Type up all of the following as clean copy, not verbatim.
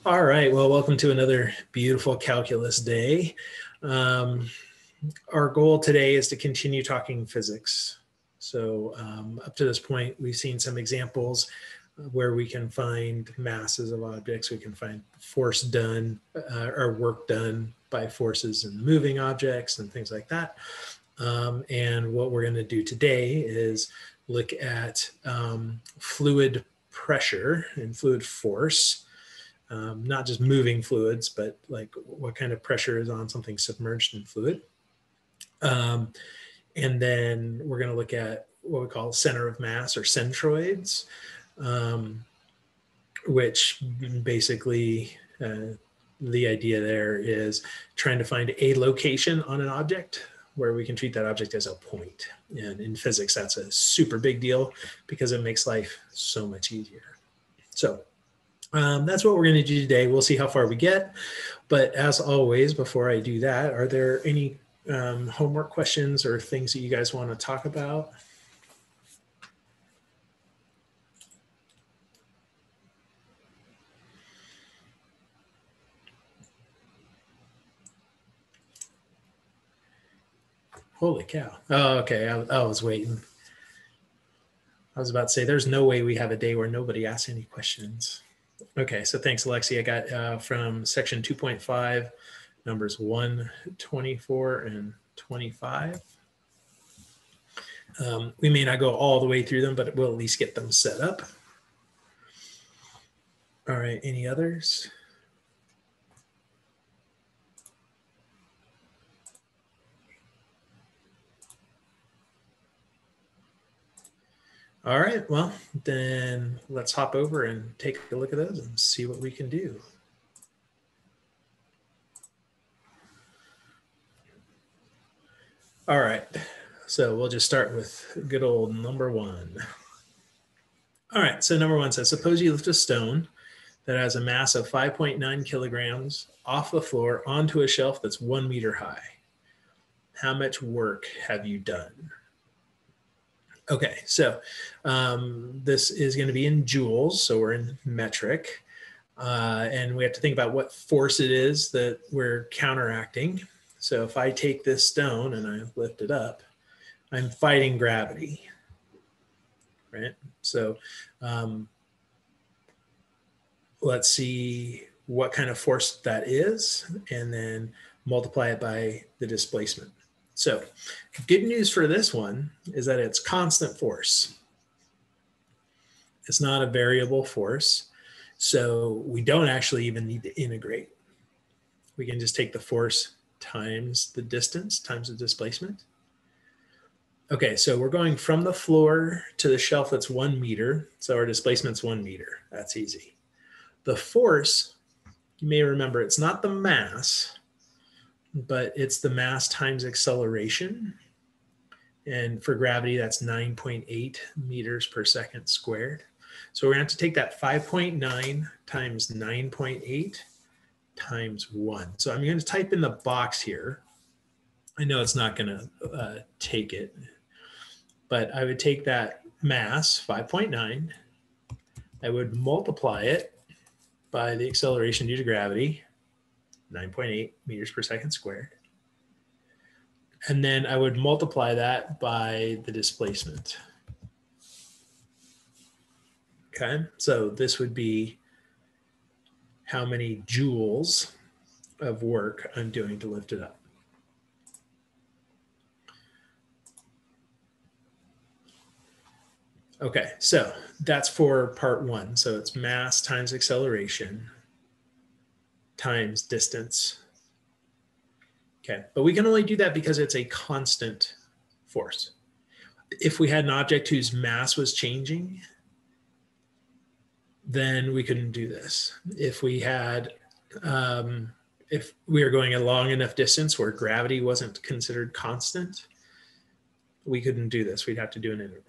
All right, well, welcome to another beautiful calculus day. Our goal today is to continue talking physics. So up to this point, we've seen some examples where we can find masses of objects. We can find force done or work done by forces in moving objects and things like that. And what we're going to do today is look at fluid pressure and fluid force. Not just moving fluids, but like what kind of pressure is on something submerged in fluid. And then we're going to look at what we call center of mass or centroids, which basically the idea there is trying to find a location on an object where we can treat that object as a point. And in physics, that's a super big deal because it makes life so much easier. So that's what we're going to do today. We'll see how far we get. But as always, before I do that, are there any homework questions or things that you guys want to talk about? Holy cow. Oh, okay. I was waiting. I was about to say, there's no way we have a day where nobody asks any questions. Okay, so thanks, Alexi. I got from section 2.5, numbers 1, 24, and 25. We may not go all the way through them, but we'll at least get them set up. All right, any others? All right, well, then let's hop over and take a look at those and see what we can do. All right, so we'll just start with good old number 1. All right, so number 1 says, suppose you lift a stone that has a mass of 5.9 kilograms off the floor onto a shelf that's 1 meter high. How much work have you done? Okay, so this is going to be in joules, so we're in metric. And we have to think about what force it is that we're counteracting. So if I take this stone and I lift it up, I'm fighting gravity, right? So let's see what kind of force that is, and then multiply it by the displacement. So good news for this one is that it's constant force. It's not a variable force. So we don't actually even need to integrate. We can just take the force times the distance times the displacement. Okay, so we're going from the floor to the shelf that's 1 meter. So our displacement's 1 meter. That's easy. The force, you may remember, it's not the mass, but it's the mass times acceleration. And for gravity, that's 9.8 meters per second squared. So we're going to have to take that 5.9 times 9.8 times 1. So I'm going to type in the box here. I know it's not going to take it, but I would take that mass, 5.9. I would multiply it by the acceleration due to gravity, 9.8 meters per second squared. And then I would multiply that by the displacement. Okay, so this would be how many joules of work I'm doing to lift it up. Okay, so that's for part 1. So it's mass times acceleration times distance. Okay, but we can only do that because it's a constant force. If we had an object whose mass was changing, then we couldn't do this. If we had, if we were going a long enough distance where gravity wasn't considered constant, we couldn't do this. We'd have to do an integral.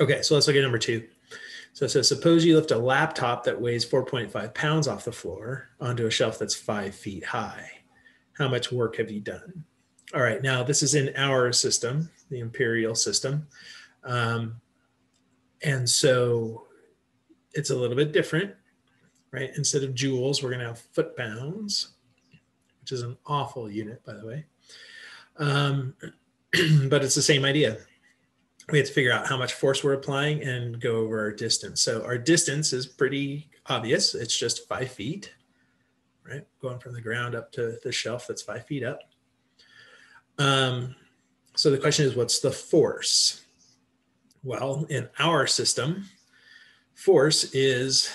Okay, so let's look at number 2. So it says, suppose you lift a laptop that weighs 4.5 pounds off the floor onto a shelf that's 5 feet high. How much work have you done? All right, now this is in our system, the imperial system. And so it's a little bit different, right? Instead of joules, we're going to have foot-pounds, which is an awful unit, by the way. But it's the same idea. We have to figure out how much force we're applying and go over our distance. So our distance is pretty obvious. It's just 5 feet, right? Going from the ground up to the shelf, that's 5 feet up. So the question is, what's the force? Well, in our system, force is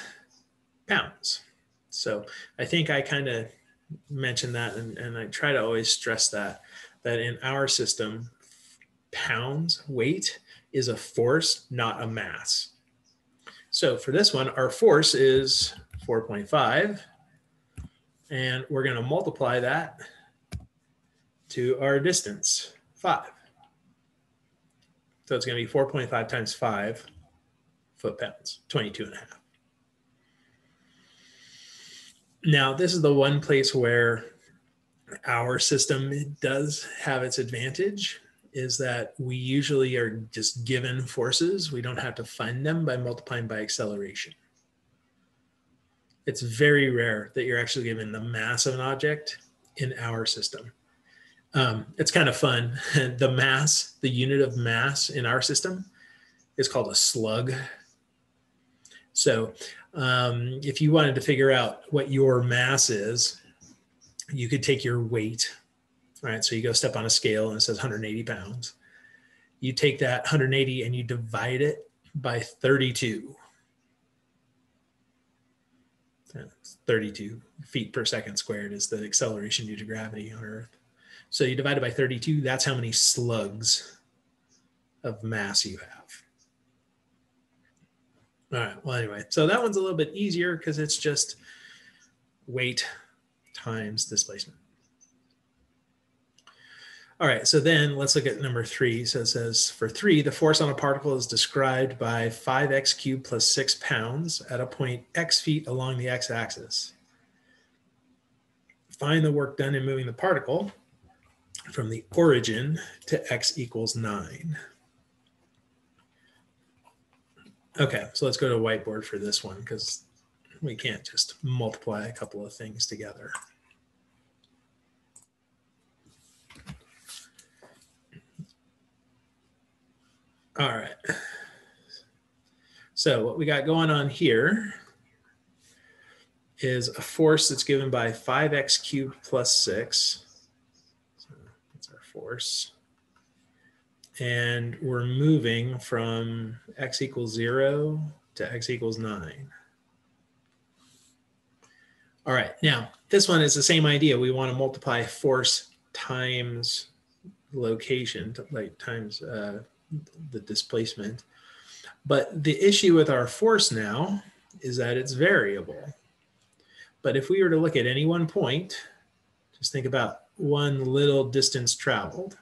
pounds. So I think I kind of mentioned that, and I try to always stress that in our system, pounds, weight, is a force, not a mass. So for this one, our force is 4.5, and we're going to multiply that to our distance, 5. So it's going to be 4.5 times 5 foot-pounds, 22.5. Now, this is the one place where our system does have its advantage, is that we usually are just given forces. We don't have to find them by multiplying by acceleration. It's very rare that you're actually given the mass of an object in our system. It's kind of fun. The mass, the unit of mass in our system is called a slug. So if you wanted to figure out what your mass is, you could take your weight, right? So you go step on a scale and it says 180 pounds. You take that 180 and you divide it by 32. That's 32 feet per second squared is the acceleration due to gravity on Earth. So you divide it by 32, that's how many slugs of mass you have. All right, well, anyway, so that one's a little bit easier because it's just weight times displacement. All right, so then let's look at number 3. So it says, for 3, the force on a particle is described by 5x cubed plus 6 pounds at a point x feet along the x-axis. Find the work done in moving the particle from the origin to x equals 9. Okay, so let's go to whiteboard for this one because we can't just multiply a couple of things together. All right. So what we got going on here is a force that's given by 5x cubed plus 6. So that's our force. And we're moving from x equals 0 to x equals 9. All right, now this one is the same idea. We want to multiply force times location, like times the displacement. But the issue with our force now is that it's variable. But if we were to look at any one point, just think about one little distance traveled.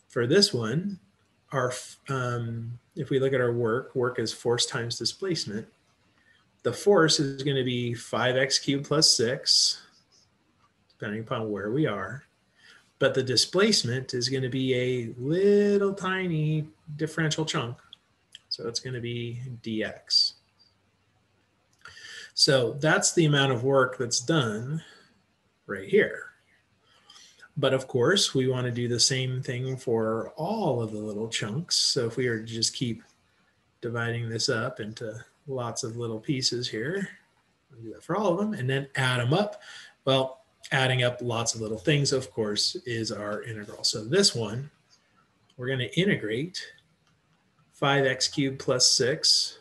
For this one, our if we look at our work is force times displacement. The force is going to be 5x cubed plus 6, depending upon where we are. But the displacement is going to be a little tiny differential chunk. So it's going to be dx. So that's the amount of work that's done right here. But of course, we want to do the same thing for all of the little chunks. So if we were to just keep dividing this up into lots of little pieces here, we'll do that for all of them, and then add them up. Well, adding up lots of little things, of course, is our integral. So this one, we're going to integrate 5x cubed plus 6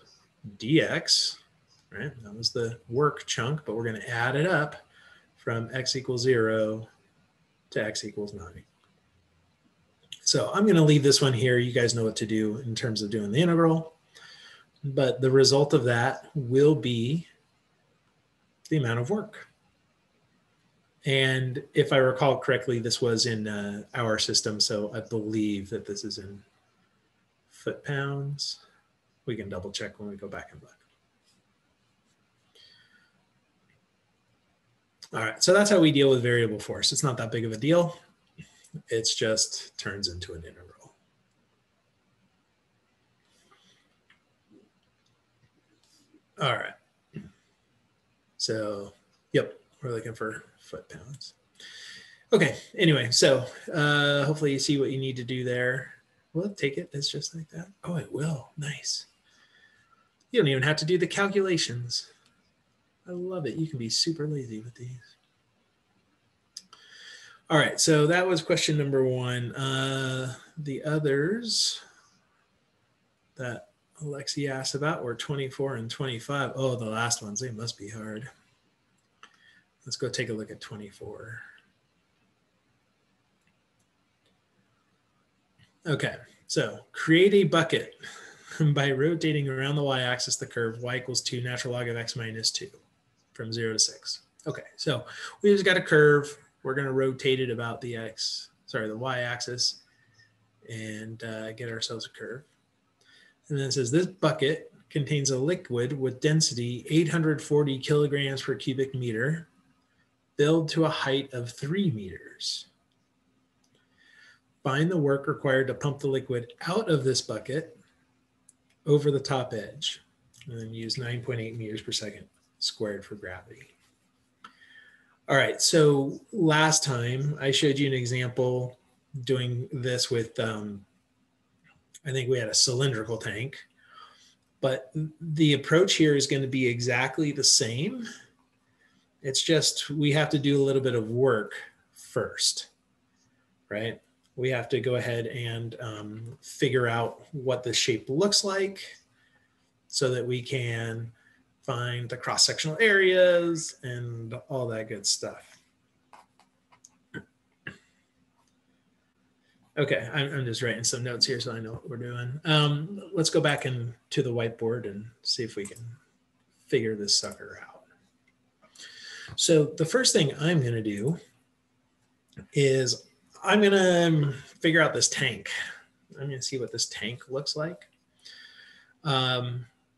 dx, right? That was the work chunk, but we're going to add it up from x equals 0 to x equals 9. So I'm going to leave this one here. You guys know what to do in terms of doing the integral, but the result of that will be the amount of work. And if I recall correctly, this was in our system, so I believe that this is in foot-pounds. We can double check when we go back and look. All right, so that's how we deal with variable force. It's not that big of a deal. It's just turns into an integral. All right. So, yep, we're looking for foot-pounds. Okay, anyway, so hopefully you see what you need to do there. Will it take it? It's just like that. Oh, it will. Nice. You don't even have to do the calculations. I love it. You can be super lazy with these. All right, so that was question number 1. The others that Alexi asked about were 24 and 25. Oh, the last ones, they must be hard. Let's go take a look at 24. Okay, so create a bucket by rotating around the y-axis the curve y equals 2 natural log of x minus 2 from 0 to 6. Okay, so we just got a curve. We're going to rotate it about the the y-axis and get ourselves a curve. And then it says this bucket contains a liquid with density 840 kilograms per cubic meter, filled to a height of 3 meters. Find the work required to pump the liquid out of this bucket over the top edge, and then use 9.8 meters per second squared for gravity. All right, so last time I showed you an example doing this with, I think we had a cylindrical tank, but the approach here is going to be exactly the same. It's just we have to do a little bit of work first, right? We have to go ahead and figure out what the shape looks like so that we can find the cross-sectional areas and all that good stuff. Okay, I'm just writing some notes here so I know what we're doing. Let's go back to the whiteboard and see if we can figure this sucker out. So the first thing I'm going to do is I'm going to figure out this tank. I'm going to see what this tank looks like.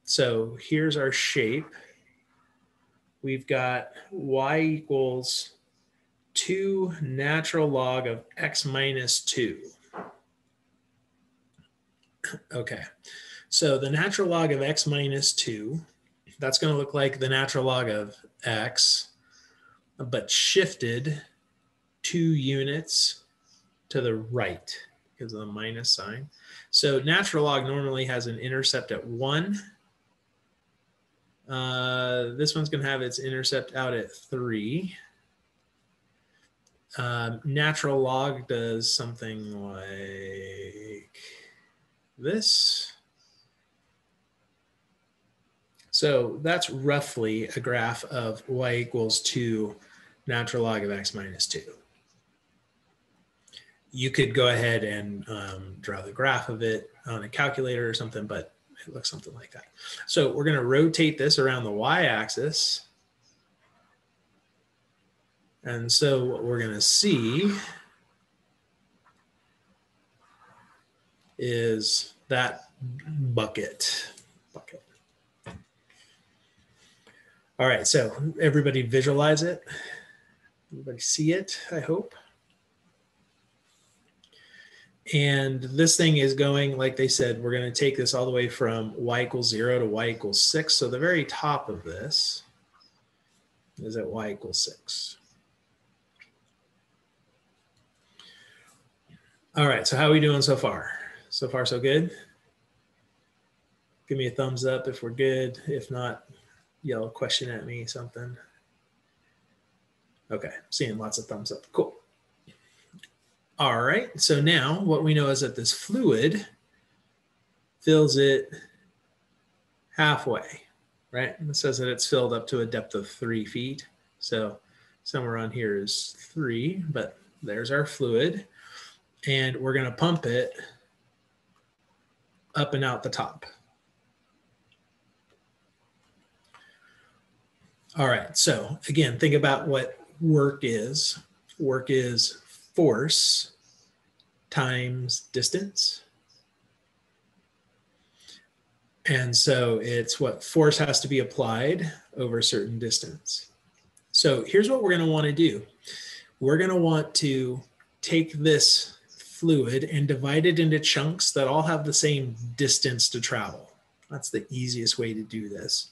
So here's our shape. We've got y equals 2 natural log of x minus 2. Okay, so the natural log of x minus 2, that's going to look like the natural log of x, but shifted 2 units to the right because of the minus sign. So natural log normally has an intercept at 1. This one's going to have its intercept out at 3. Natural log does something like this. So that's roughly a graph of y equals 2 natural log of x minus 2. You could go ahead and draw the graph of it on a calculator or something, but it looks something like that. So we're going to rotate this around the y-axis. And so what we're going to see is that bucket. All right, so everybody visualize it. Everybody see it, I hope. And this thing is going, like they said, we're going to take this all the way from y equals 0 to y equals 6. So the very top of this is at y equals 6. All right, so how are we doing so far? So far, so good? Give me a thumbs up if we're good. If not, yell a question at me, something. Okay, seeing lots of thumbs up. Cool. All right, so now what we know is that this fluid fills it halfway, right? It says that it's filled up to a depth of 3 feet. So somewhere on here is 3, but there's our fluid. And we're going to pump it up and out the top. All right, so again, think about what work is. Work is force times distance. And so it's what force has to be applied over a certain distance. So here's what we're going to want to do. We're going to want to take this fluid and divide it into chunks that all have the same distance to travel. That's the easiest way to do this.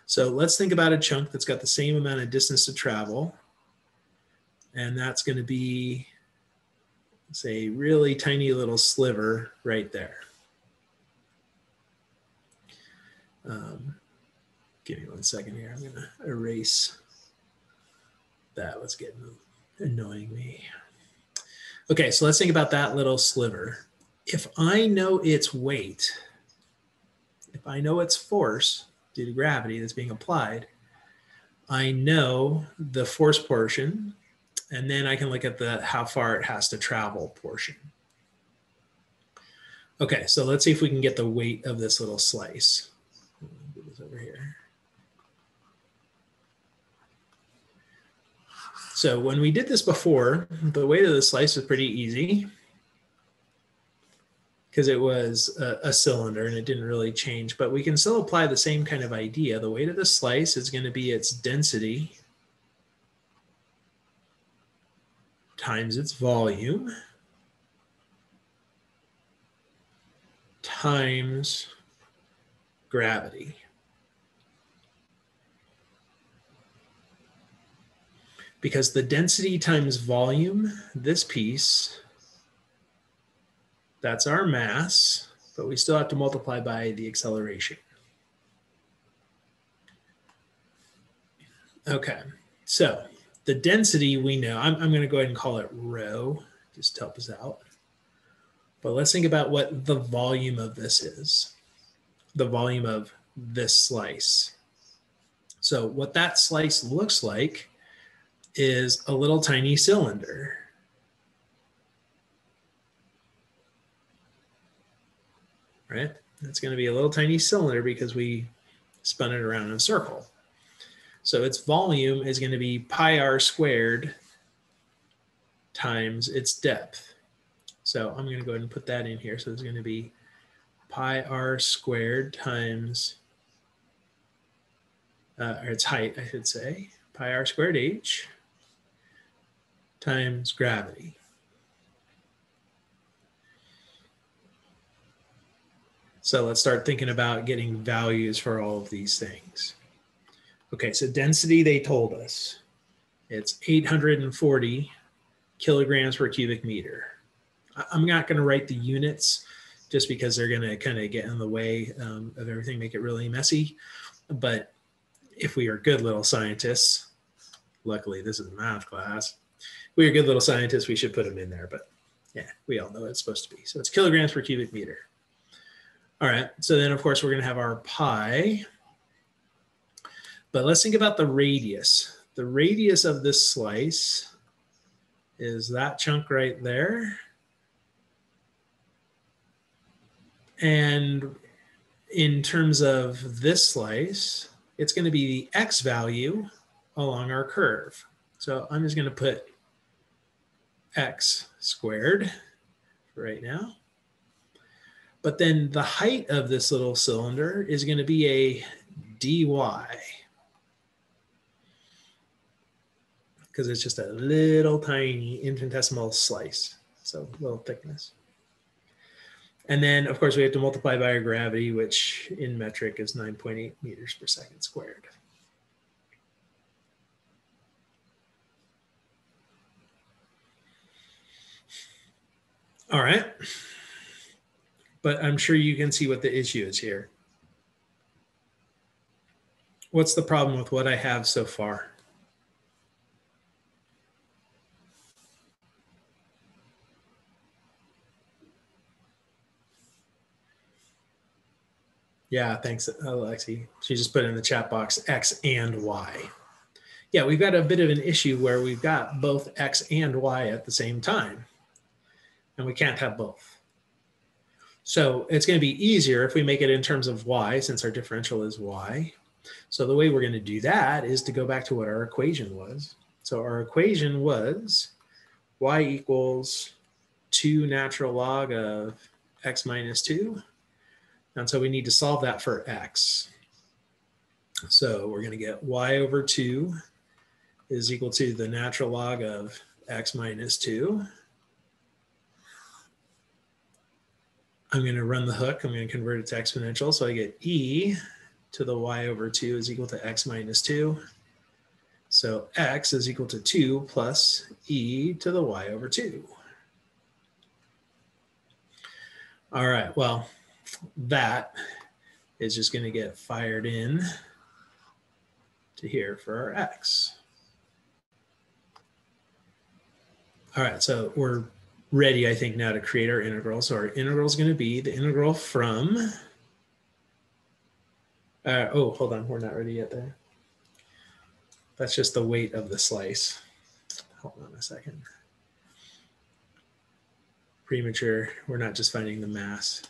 So let's think about a chunk that's got the same amount of distance to travel. And that's going to be, say, a really tiny little sliver right there. Give me 1 second here. I'm going to erase that. What's getting annoying me. Okay, so let's think about that little sliver. If I know its weight, if I know its force due to gravity that's being applied, I know the force portion, and then I can look at the how far it has to travel portion. Okay, so let's see if we can get the weight of this little slice. Put this over here. So when we did this before, the weight of the slice was pretty easy because it was a cylinder and it didn't really change, but we can still apply the same kind of idea. The weight of the slice is going to be its density times its volume times gravity. Because the density times volume, this piece, that's our mass, but we still have to multiply by the acceleration. Okay, so the density we know, I'm going to go ahead and call it rho, just to help us out. But let's think about what the volume of this is, the volume of this slice. So what that slice looks like is a little tiny cylinder. Right? It's going to be a little tiny cylinder because we spun it around in a circle. So its volume is going to be pi r squared times its depth. So I'm going to go ahead and put that in here. So it's going to be pi r squared times, or its height, I should say, pi r squared h times gravity. So let's start thinking about getting values for all of these things. Okay, so density, they told us. It's 840 kilograms per cubic meter. I'm not going to write the units just because they're going to kind of get in the way of everything, make it really messy. But if we are good little scientists, luckily this is a math class, if we are good little scientists, we should put them in there. But yeah, we all know what it's supposed to be. So it's kilograms per cubic meter. All right, so then of course we're going to have our pi. But let's think about the radius. The radius of this slice is that chunk right there. And in terms of this slice, it's going to be the x value along our curve. So I'm just going to put x squared right now. But then the height of this little cylinder is going to be a dy, because it's just a little tiny infinitesimal slice, so little thickness. And then, of course, we have to multiply by our gravity, which in metric is 9.8 meters per second squared. All right. But I'm sure you can see what the issue is here. What's the problem with what I have so far? Yeah, thanks, Alexi. She just put in the chat box X and Y. Yeah, we've got a bit of an issue where we've got both X and Y at the same time, and we can't have both. So it's going to be easier if we make it in terms of Y, since our differential is Y. So the way we're going to do that is to go back to what our equation was. So our equation was Y equals 2 natural log of X minus 2. And so we need to solve that for X. So we're going to get Y over 2 is equal to the natural log of X minus 2. I'm going to run the hook. I'm going to convert it to exponential. So I get E to the y over 2 is equal to x minus 2. So x is equal to 2 plus e to the y over 2. All right, well, that is just going to get fired in to here for our x. All right, so we're ready, I think, now to create our integral. So our integral is going to be the integral from, oh, hold on, we're not ready yet there. That's just the weight of the slice. Hold on a second. Premature, we're not just finding the mass.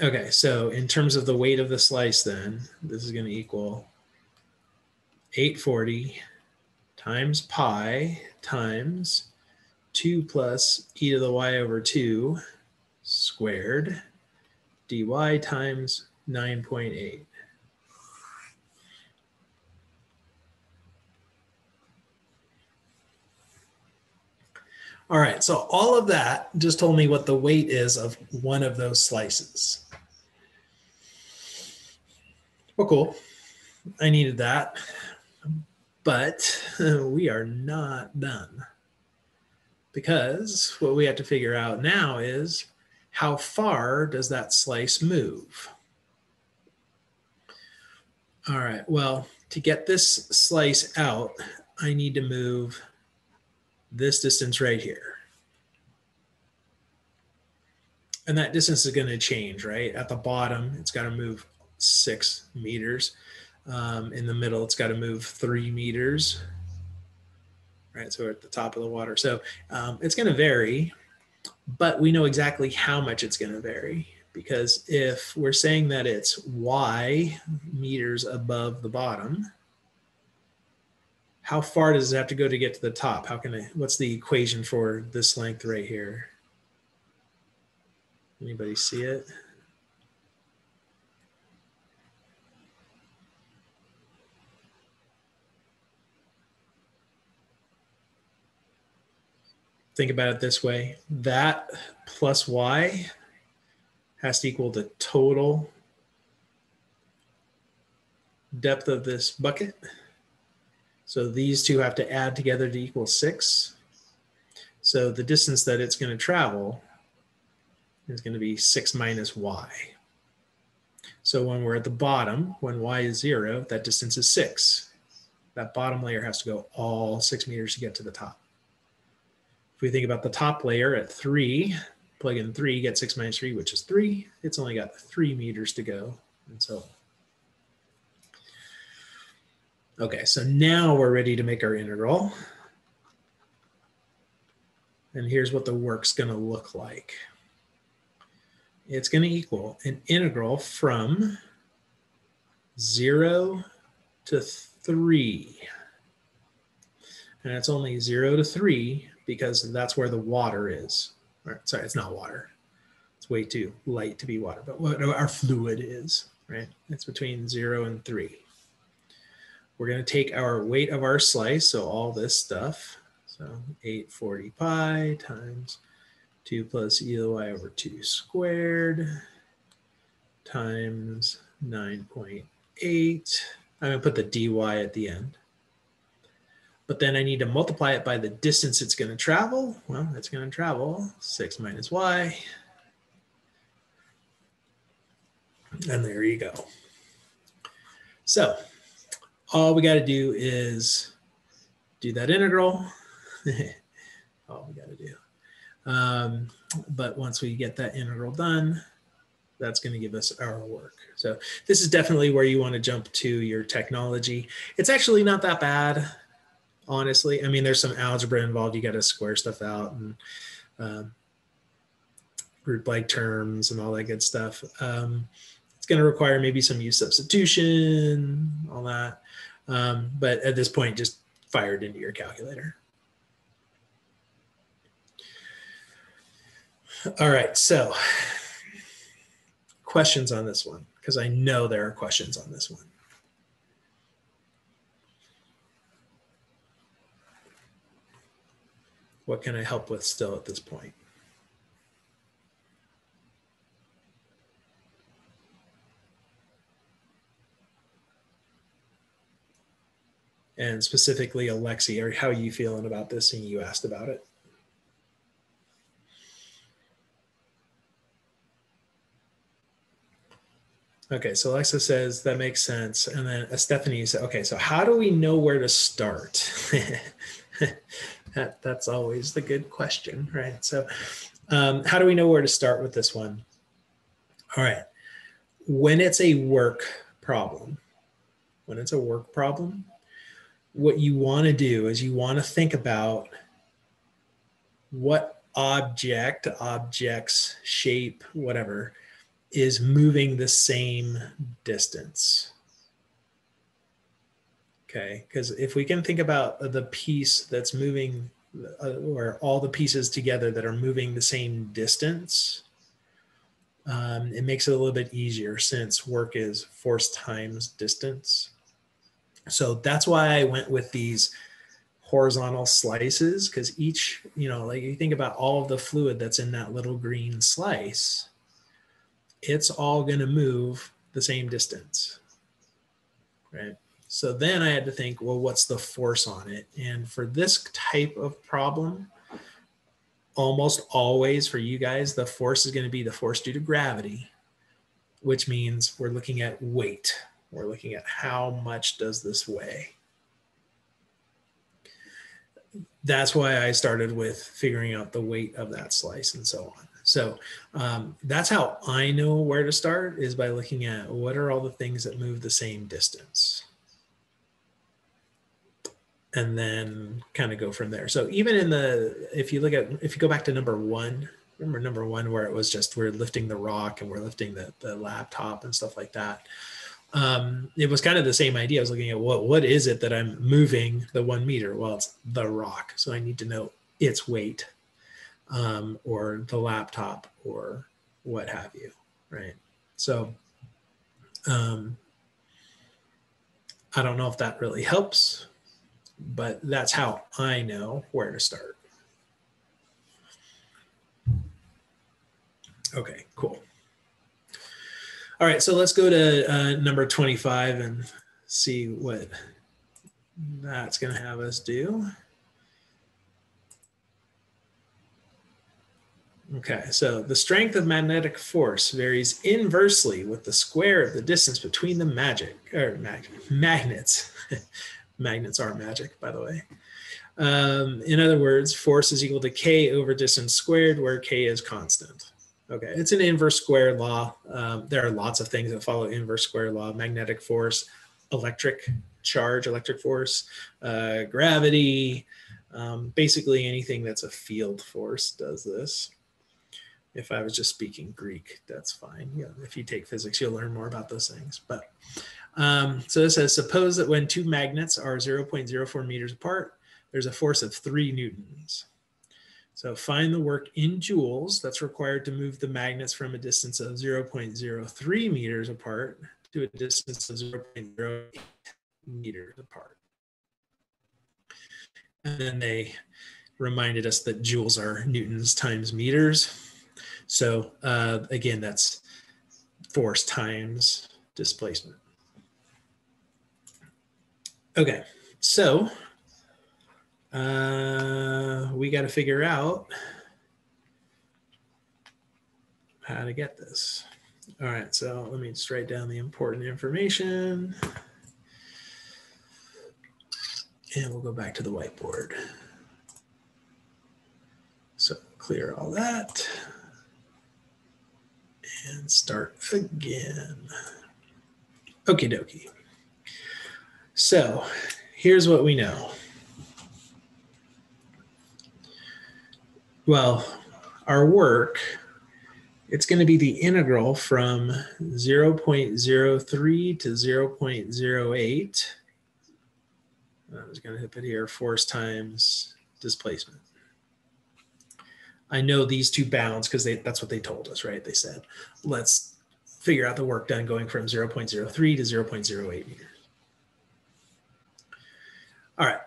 Okay, so in terms of the weight of the slice then, this is going to equal 840 times pi times 2 plus e to the y over 2 squared dy times 9.8. All right, so all of that just told me what the weight is of one of those slices. Well, cool. I needed that. But we are not done. Because what we have to figure out now is how far does that slice move? All right, well, to get this slice out, I need to move this distance right here. And that distance is going to change, right? At the bottom, it's got to move 6 meters. In the middle, it's got to move 3 meters. Right, so we're at the top of the water. So it's going to vary, but we know exactly how much it's going to vary. Because if we're saying that it's y meters above the bottom, how far does it have to go to get to the top? What's the equation for this length right here? Anybody see it? Think about it this way. That plus y has to equal the total depth of this bucket. So these two have to add together to equal 6. So the distance that it's going to travel is going to be 6 minus y. So when we're at the bottom, when y is 0, that distance is 6. That bottom layer has to go all 6 meters to get to the top. If we think about the top layer at 3, plug in 3, get 6 minus 3, which is 3. It's only got 3 meters to go, and so on. Okay, so now we're ready to make our integral. And here's what the work's going to look like. It's going to equal an integral from 0 to 3. And it's only 0 to 3 because that's where the water is. Or, sorry, it's not water. It's way too light to be water, but what our fluid is, right? It's between 0 and 3. We're going to take our weight of our slice, so all this stuff. So 840 pi times 2 plus e to the y over 2 squared times 9.8. I'm going to put the dy at the end. But then I need to multiply it by the distance it's going to travel. Well, it's going to travel 6 minus y. And there you go. So all we got to do is do that integral. All we got to do. But once we get that integral done, that's going to give us our work. So this is definitely where you want to jump to your technology. It's actually not that bad, honestly. I mean, there's some algebra involved. You got to square stuff out and group-like terms and all that good stuff. It's going to require maybe some u substitution, all that. But at this point, just fire it into your calculator. All right, so questions on this one, because I know there are questions on this one. What can I help with still at this point? And specifically, Alexi, or how are you feeling about this? And you asked about it. Okay, so Alexa says that makes sense. And then Stephanie said, okay, so how do we know where to start? That's always the good question, right? So how do we know where to start with this one? All right, when it's a work problem, what you want to do is you want to think about what objects, shape, whatever, is moving the same distance. Okay, because if we can think about the piece that's moving, or all the pieces together that are moving the same distance, it makes it a little bit easier since work is force times distance. So that's why I went with these horizontal slices, because each, like you think about all of the fluid that's in that little green slice, it's all going to move the same distance, right? So then I had to think, well, what's the force on it? And for this type of problem, almost always for you guys, the force is going to be the force due to gravity, which means we're looking at weight. We're looking at how much does this weigh? That's why I started with figuring out the weight of that slice and so on. So that's how I know where to start, is by looking at what are all the things that move the same distance. And then kind of go from there. So even in if you go back to number one, remember number one where it was just we're lifting the rock and we're lifting the laptop and stuff like that. It was kind of the same idea. I was looking at what is it that I'm moving the 1 meter? Well, it's the rock. So I need to know its weight, or the laptop, or what have you, right? So I don't know if that really helps, but that's how I know where to start. Okay, cool. All right, so let's go to number 25 and see what that's going to have us do. Okay, so the strength of magnetic force varies inversely with the square of the distance between the magnets. Magnets are magic, by the way. In other words, force is equal to K over distance squared, where K is constant. Okay, it's an inverse square law. There are lots of things that follow inverse square law: magnetic force, electric charge, electric force, gravity, basically anything that's a field force does this. If I was just speaking Greek, that's fine. Yeah, if you take physics, you'll learn more about those things. But so it says, suppose that when two magnets are 0.04 meters apart, there's a force of 3 newtons. So find the work in joules that's required to move the magnets from a distance of 0.03 meters apart to a distance of 0.08 meters apart. And then they reminded us that joules are newtons times meters. So again, that's force times displacement. Okay, so we got to figure out how to get this. All right, so let me just write down the important information. And we'll go back to the whiteboard. So clear all that. And start again. Okie dokie. So here's what we know. Well, our work, it's going to be the integral from 0.03 to 0.08. I'm just going to put here force times displacement. I know these two bounds because that's what they told us, right? They said, let's figure out the work done going from 0.03 to 0.08 meters. All right.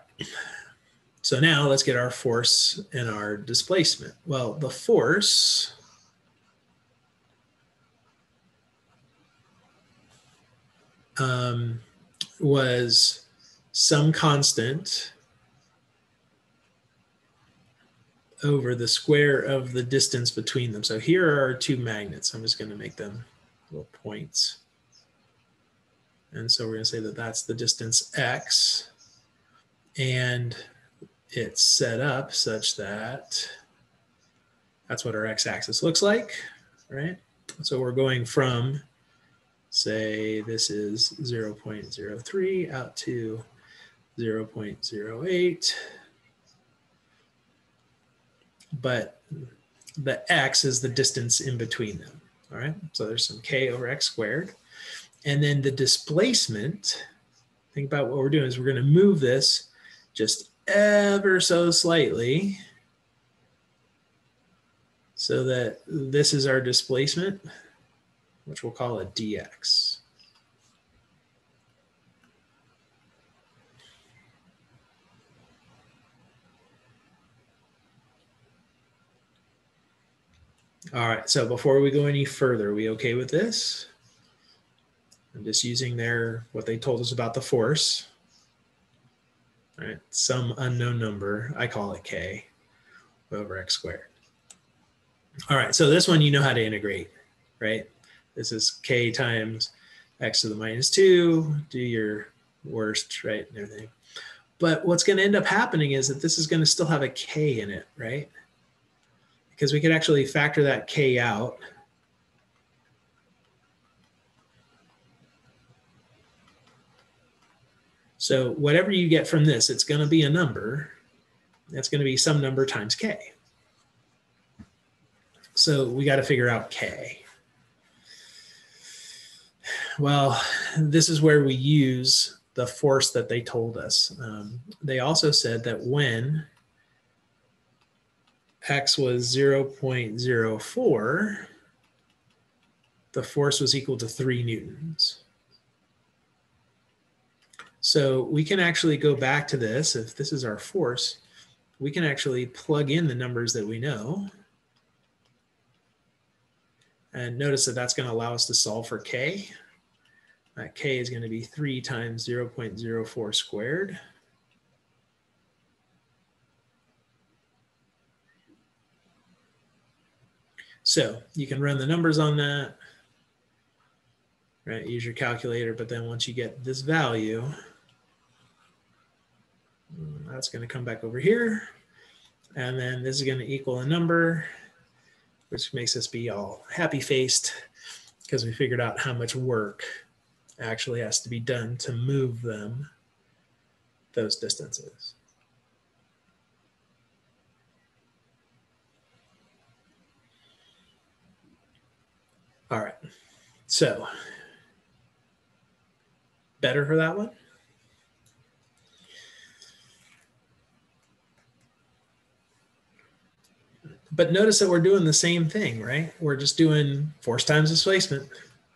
So now let's get our force and our displacement. Well, the force was some constant over the square of the distance between them. So here are our two magnets. I'm just going to make them little points. And so we're going to say that that's the distance x. And it's set up such that that's what our x-axis looks like, right? So we're going from, say, this is 0.03 out to 0.08. But the x is the distance in between them, all right? So there's some k over x squared. And then the displacement, think about what we're doing is we're going to move this just ever so slightly so that this is our displacement, which we'll call a dx. All right, so before we go any further, are we okay with this? I'm just using what they told us about the force. All right, some unknown number, I call it k over x squared. All right, so this one you know how to integrate, right? This is k times x to the minus 2, do your worst, right, and everything. But what's going to end up happening is that this is going to still have a k in it, right? Because we could actually factor that k out. So whatever you get from this, it's going to be a number. That's going to be some number times k. So we got to figure out k. Well, this is where we use the force that they told us. They also said that when x was 0.04, the force was equal to 3 newtons. So we can actually go back to this. If this is our force, we can actually plug in the numbers that we know. And notice that that's going to allow us to solve for k. That k is going to be 3 times 0.04 squared. So you can run the numbers on that, right? Use your calculator, but then once you get this value, that's going to come back over here. And then this is going to equal a number, which makes us be all happy-faced because we figured out how much work actually has to be done to move them those distances. All right, so better for that one? But notice that we're doing the same thing, right? We're just doing force times displacement,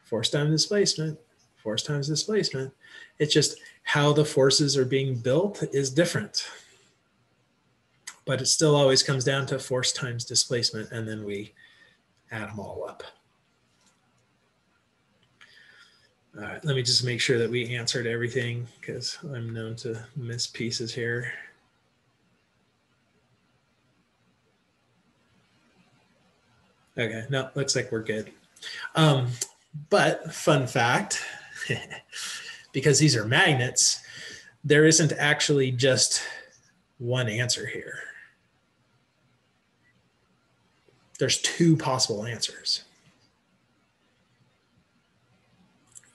force times displacement, force times displacement. It's just how the forces are being built is different. But it still always comes down to force times displacement, and then we add them all up. All right, let me just make sure that we answered everything because I'm known to miss pieces here. Okay, no, looks like we're good. But fun fact, because these are magnets, there isn't actually just one answer here. There's 2 possible answers.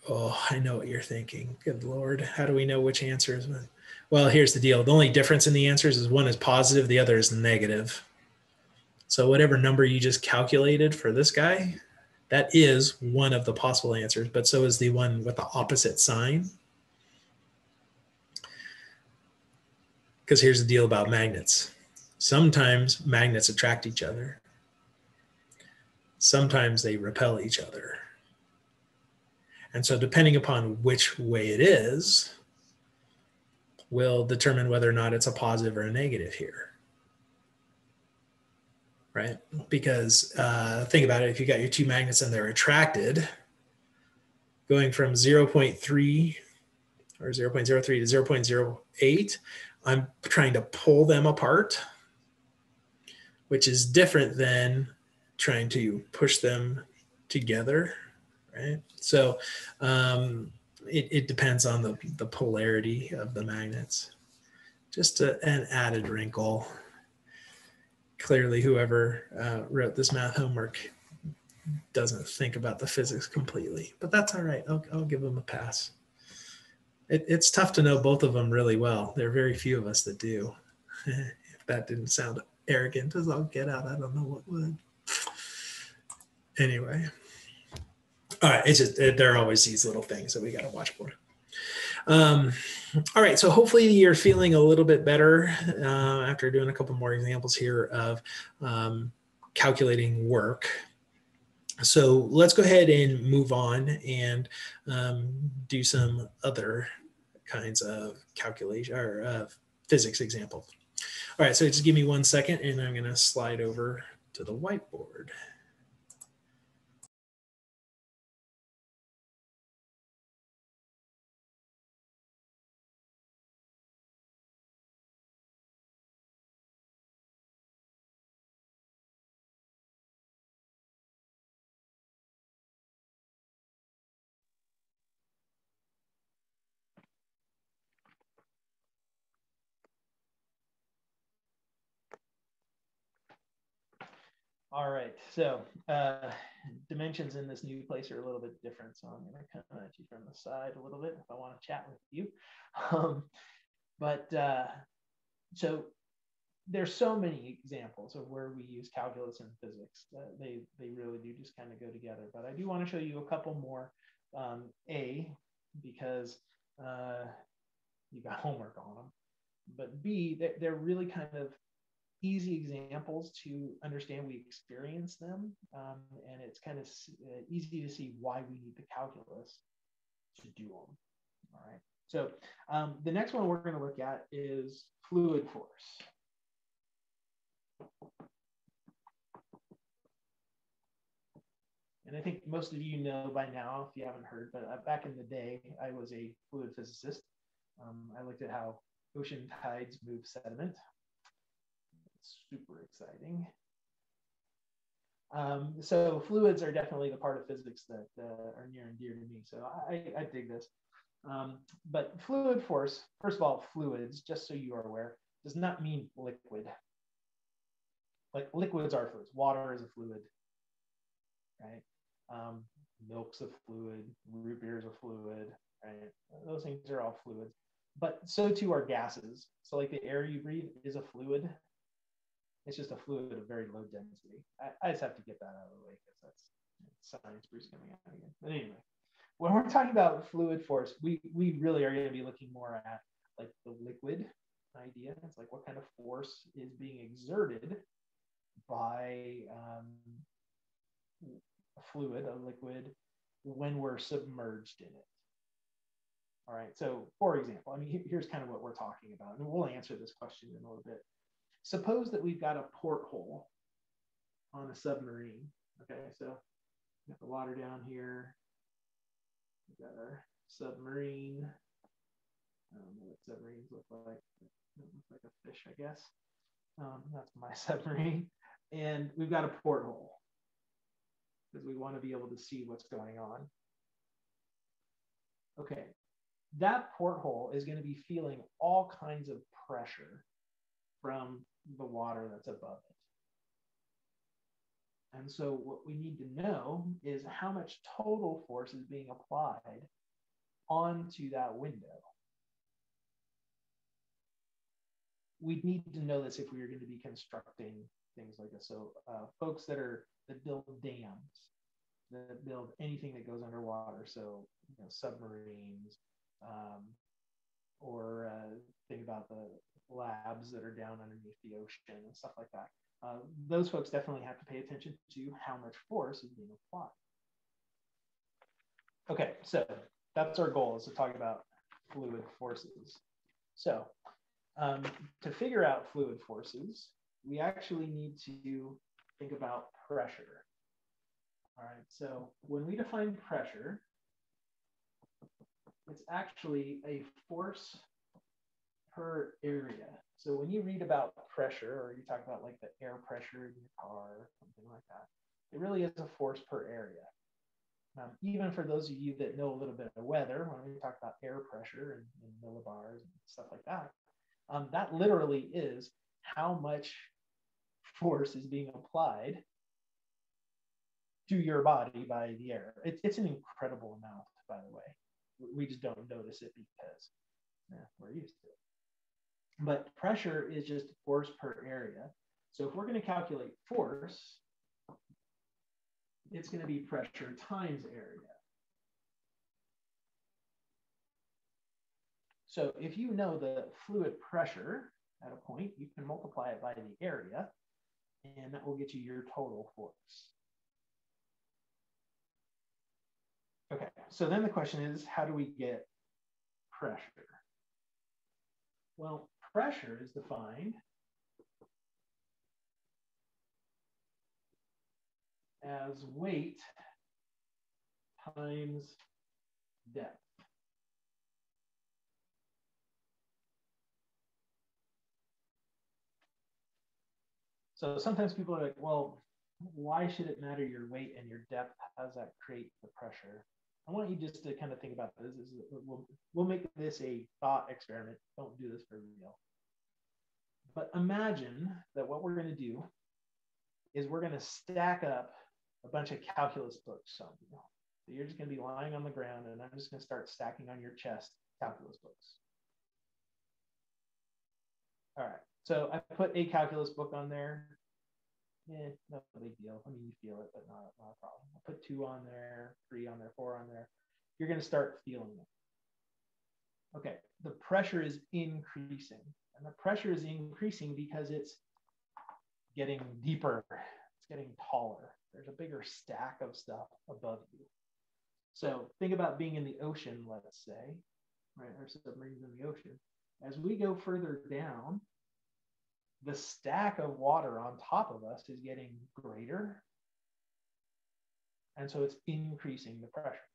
Oh, I know what you're thinking. Good Lord, how do we know which answer is what? Well, here's the deal. The only difference in the answers is one is positive, the other is negative. So whatever number you just calculated for this guy, that is one of the possible answers, but so is the one with the opposite sign. Because here's the deal about magnets. Sometimes magnets attract each other. Sometimes they repel each other. And so depending upon which way it is, will determine whether or not it's a positive or a negative here. Right? Because think about it, if you got your 2 magnets and they're attracted, going from 0.3 or 0.03 to 0.08, I'm trying to pull them apart, which is different than trying to push them together, right? So it depends on the polarity of the magnets. Just an added wrinkle. Clearly, whoever wrote this math homework doesn't think about the physics completely, but that's all right. I'll give them a pass. It's tough to know both of them really well. There are very few of us that do. If that didn't sound arrogant as I'll get out, I don't know what would. Anyway. All right, it's just there are always these little things that we got to watch for. All right, so hopefully you're feeling a little bit better after doing a couple more examples here of calculating work. So let's go ahead and move on and do some other kinds of calculation or physics examples. All right, so just give me 1 second and I'm going to slide over to the whiteboard. All right, so dimensions in this new place are a little bit different. So I'm going to come at you from the side a little bit if I want to chat with you. So there's so many examples of where we use calculus and physics. They really do just kind of go together. But I do want to show you a couple more. Because you got homework on them. But B, they're really kind of easy examples to understand. We experience them, and it's kind of easy to see why we need the calculus to do them. All right. So the next one we're going to look at is fluid force. And I think most of you know by now, if you haven't heard, but back in the day, I was a fluid physicist. I looked at how ocean tides move sediment. It's super exciting. So fluids are definitely the part of physics that are near and dear to me. So I dig this. But fluid force, first of all, fluids, just so you are aware, does not mean liquid. Like liquids are fluids. Water is a fluid, right? Milk's a fluid, root beer is a fluid, right? Those things are all fluids. But so too are gases. So like the air you breathe is a fluid. It's just a fluid of very low density. I just have to get that out of the way because that's science Bruce coming out again. But anyway, when we're talking about fluid force, we really are going to be looking more at like the liquid idea. It's like what kind of force is being exerted by a fluid, a liquid, when we're submerged in it. All right, so for example, I mean, here's kind of what we're talking about, and we'll answer this question in a little bit. Suppose that we've got a porthole on a submarine. Okay, so we got the water down here. We've got our submarine. I don't know what submarines look like. It looks like a fish, I guess. That's my submarine. And we've got a porthole because we want to be able to see what's going on. Okay, that porthole is going to be feeling all kinds of pressure from the water that's above it. And so what we need to know is how much total force is being applied onto that window. We need to know this if we are going to be constructing things like this. So folks that build dams, that build anything that goes underwater, so submarines, or think about the labs that are down underneath the ocean and stuff like that. Those folks definitely have to pay attention to how much force is being applied. Okay, so that's our goal, is to talk about fluid forces. So to figure out fluid forces, we actually need to think about pressure. All right, so when we define pressure, It's actually a force per area. So when you read about pressure, or you talk about like the air pressure in your car or something like that, it really is a force per area. Even for those of you that know a little bit of weather, when we talk about air pressure and millibars and stuff like that, that literally is how much force is being applied to your body by the air. It's an incredible amount, by the way. We just don't notice it because we're used to it. But pressure is just force per area. So if we're going to calculate force, it's going to be pressure times area. So if you know the fluid pressure at a point, you can multiply it by the area, and that will get you your total force. Okay, so then the question is, how do we get pressure? Well, pressure is defined as weight times depth. So sometimes people are like, well, why should it matter your weight and your depth? How does that create the pressure? I want you just to kind of think about this. We'll make this a thought experiment. Don't do this for real. But imagine that what we're going to do is we're going to stack up a bunch of calculus books on you. So you're just going to be lying on the ground, and I'm just going to start stacking on your chest calculus books. All right. So I put a calculus book on there. No big deal. I mean, you feel it, but not a problem. I'll put 2 on there, 3 on there, 4 on there. You're going to start feeling it. Okay, the pressure is increasing. And the pressure is increasing because it's getting deeper. It's getting taller. There's a bigger stack of stuff above you. So think about being in the ocean, let's say, right? Our submarines in the ocean. As we go further down, the stack of water on top of us is getting greater. And so it's increasing the pressure.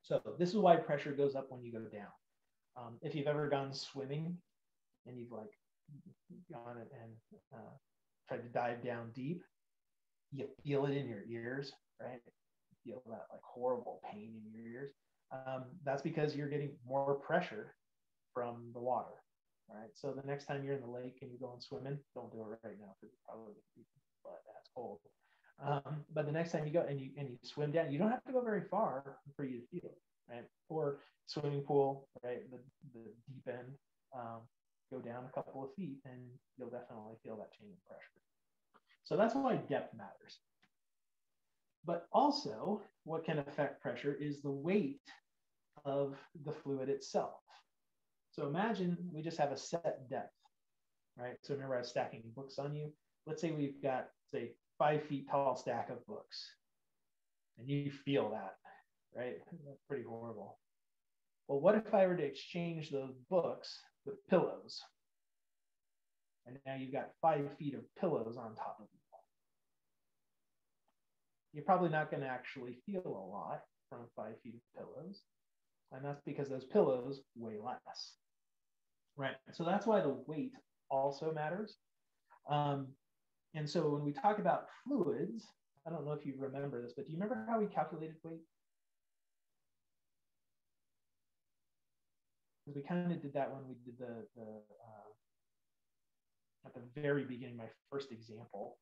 So this is why pressure goes up when you go down. If you've ever gone swimming and you've like gone and tried to dive down deep, you feel it in your ears, right? You feel that like horrible pain in your ears. That's because you're getting more pressure from the water. All right. So the next time you're in the lake and you're going swimming, don't do it right now because it's probably going to be that's cold. But the next time you go and you swim down, you don't have to go very far for you to feel it, right? Or swimming pool, right? The deep end, go down a couple of feet and you'll definitely feel that change in pressure. So that's why depth matters. But also, what can affect pressure is the weight of the fluid itself. So imagine we just have a set depth, right? So remember I was stacking books on you. Let's say we've got, say, 5 feet tall stack of books. And you feel that, right? That's pretty horrible. Well, what if I were to exchange those books with pillows? And now you've got 5 feet of pillows on top of you. You're probably not going to actually feel a lot from 5 feet of pillows. And that's because those pillows weigh less. Right. So that's why the weight also matters. And so when we talk about fluids, I don't know if you remember this, but do you remember how we calculated weight? Because we kind of did that when we did at the very beginning, my first example.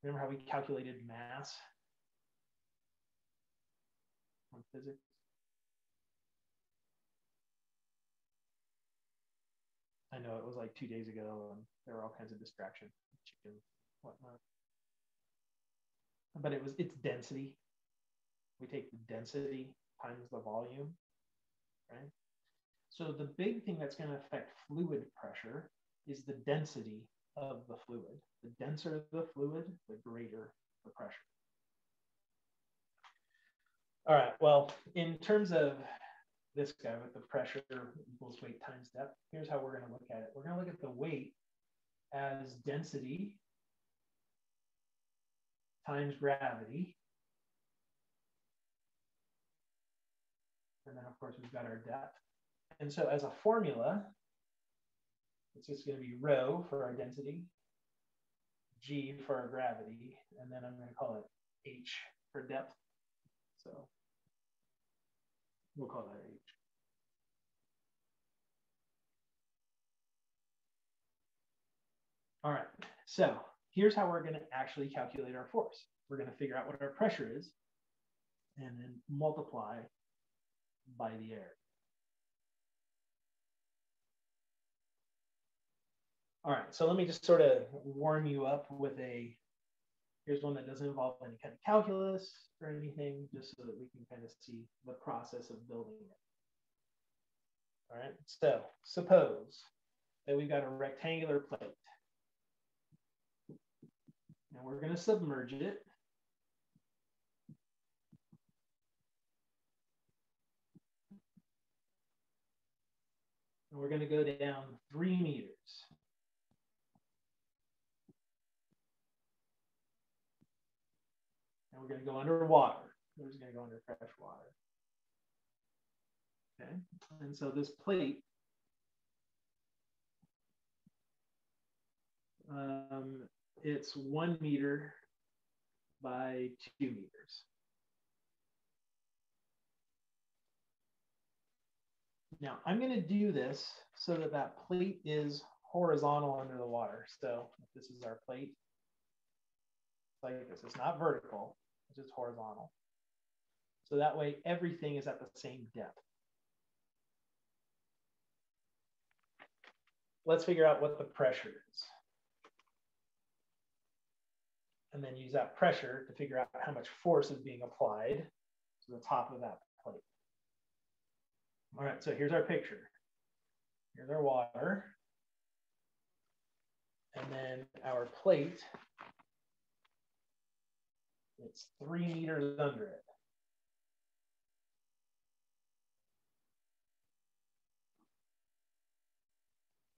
Remember how we calculated mass on physics? I know it was like 2 days ago and there were all kinds of distractions, chicken, whatnot. But it's density. We take the density times the volume, right? So the big thing that's going to affect fluid pressure is the density of the fluid. The denser the fluid, the greater the pressure. All right, well, in terms of this guy with the pressure equals weight times depth, here's how we're going to look at it. We're going to look at the weight as density times gravity then of course we've got our depth. And so as a formula, it's just going to be rho for our density, G for our gravity, and then I'm going to call it H for depth. So we'll call that H. All right, so here's how we're going to actually calculate our force. We're going to figure out what our pressure is and then multiply by the area. All right, so let me just sort of warm you up with here's one that doesn't involve any kind of calculus or anything, just so that we can kind of see the process of building it. All right, so suppose that we've got a rectangular plate. And we're going to submerge it. And we're going to go down 3 meters. And we're going to go underwater. We're just going to go under fresh water. Okay, and so this plate it's 1 meter by 2 meters. Now I'm going to do this so that that plate is horizontal under the water. So if this is our plate, like this, it's not vertical, it's just horizontal. So that way everything is at the same depth. Let's figure out what the pressure is. And then use that pressure to figure out how much force is being applied to the top of that plate. All right, so here's our picture. Here's our water. And then our plate, it's 3 meters under it.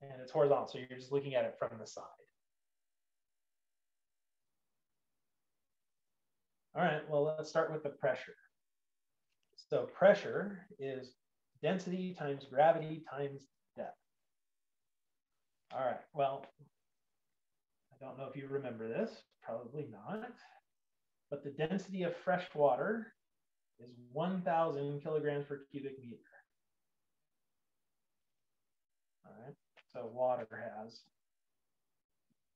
And it's horizontal, so you're just looking at it from the side. All right, well, let's start with the pressure. So pressure is density times gravity times depth. All right, well, I don't know if you remember this, probably not, but the density of fresh water is 1,000 kilograms per cubic meter. All right, so water has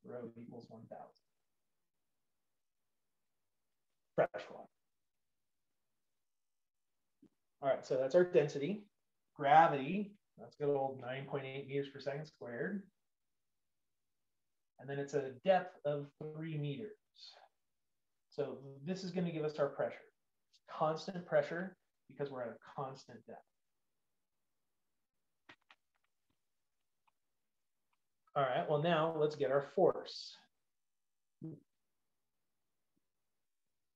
rho equals 1,000. Fresh water. All right, so that's our density. Gravity, that's good old 9.8 meters per second squared. And then it's at a depth of 3 meters. So this is going to give us our pressure. Constant pressure because we're at a constant depth. All right, well now let's get our force.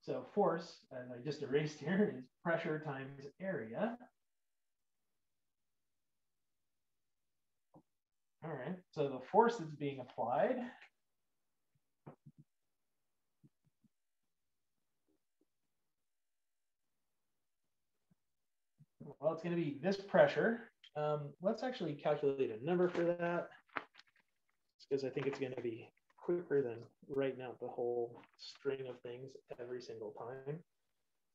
So force, as I just erased here, is pressure times area. All right, so the force that's being applied well, it's going to be this pressure. Let's actually calculate a number for that, because I think it's going to be quicker than writing out the whole string of things every single time.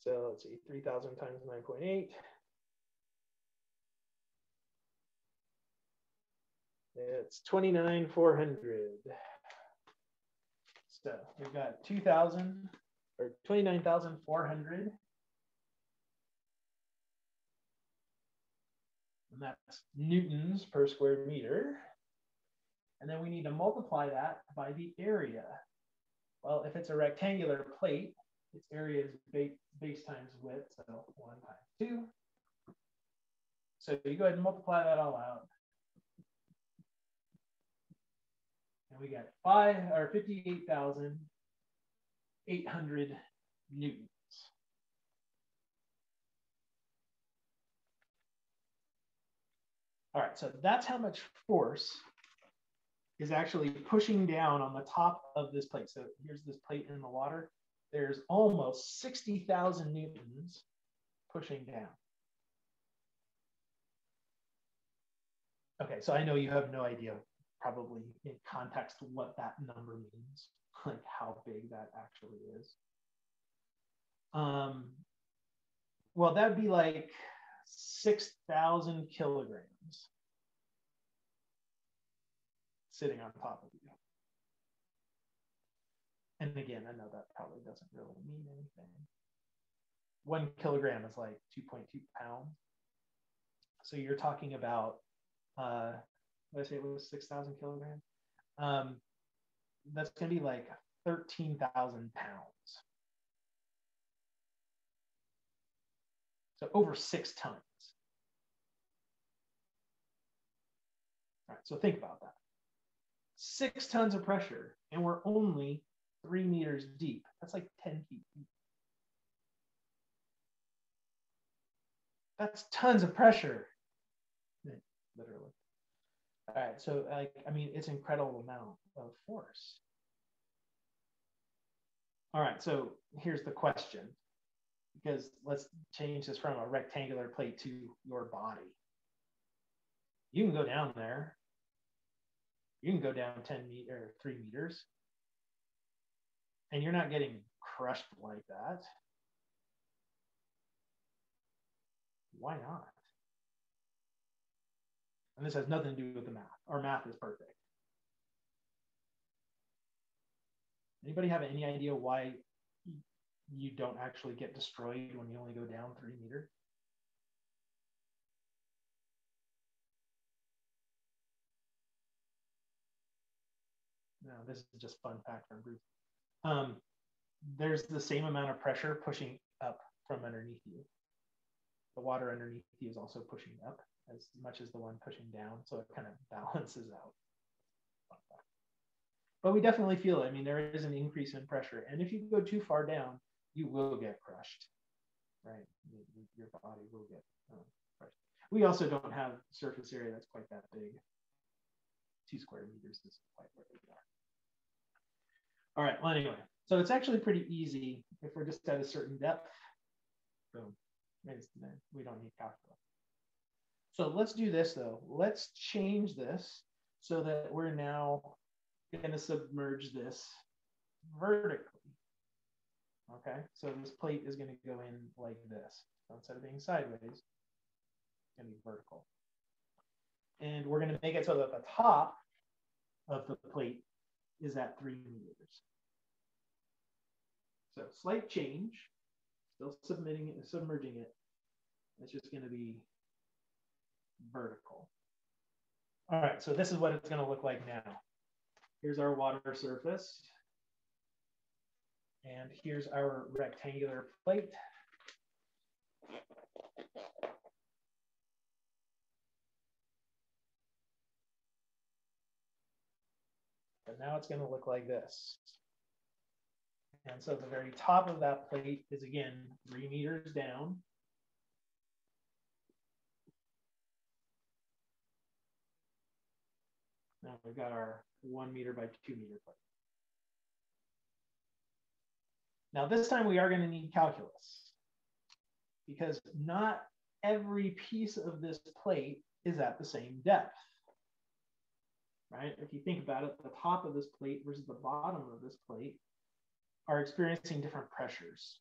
So let's see, 3,000 times 9.8. It's 29,400. So we've got 2,000 or 29,400. And that's newtons per square meter. And then we need to multiply that by the area. Well, if it's a rectangular plate, its area is base times width, so 1 times 2. So you go ahead and multiply that all out. And we get 58,800 newtons. All right, so that's how much force is actually pushing down on the top of this plate. So here's this plate in the water. There's almost 60,000 newtons pushing down. Okay, so I know you have no idea, probably in context, what that number means, like how big that actually is. Well, that would be like 6,000 kilograms sitting on top of you. And again, I know that probably doesn't really mean anything. 1 kilogram is like 2.2 pounds. So you're talking about, what did I say it was 6,000 kilograms? That's going to be like 13,000 pounds. So over 6 tons. All right, so think about that. 6 tons of pressure, and we're only 3 meters deep. That's like 10 feet deep. That's tons of pressure, literally. All right, so like, I mean, it's an incredible amount of force. All right, so here's the question, because let's change this from a rectangular plate to your body. You can go down there. You can go down 3 meters, and you're not getting crushed like that. Why not? And this has nothing to do with the math. Our math is perfect. Anybody have any idea why you don't actually get destroyed when you only go down 3 meters? No, this is just fun fact from Bruce. There's the same amount of pressure pushing up from underneath you. The water underneath you is also pushing up as much as the one pushing down, so it kind of balances out. But we definitely feel it. I mean, there is an increase in pressure, and if you go too far down, you will get crushed, right? Your body will get crushed. We also don't have surface area that's quite that big. 2 square meters is quite where we are. All right, well, anyway, so it's actually pretty easy if we're just at a certain depth. Boom, we don't need calculus. So let's do this though. Let's change this so that we're now going to submerge this vertically. Okay, so this plate is going to go in like this. So instead of being sideways, it's going to be vertical. And we're going to make it so that the top of the plate is at 3 meters. So slight change, still submerging it. It's just going to be vertical. All right, so this is what it's going to look like now. Here's our water surface. And here's our rectangular plate. And now it's going to look like this. And so the very top of that plate is, again, 3 meters down. Now we've got our 1 meter by 2 meter plate. Now this time we are going to need calculus, because not every piece of this plate is at the same depth, right? If you think about it, the top of this plate versus the bottom of this plate are experiencing different pressures.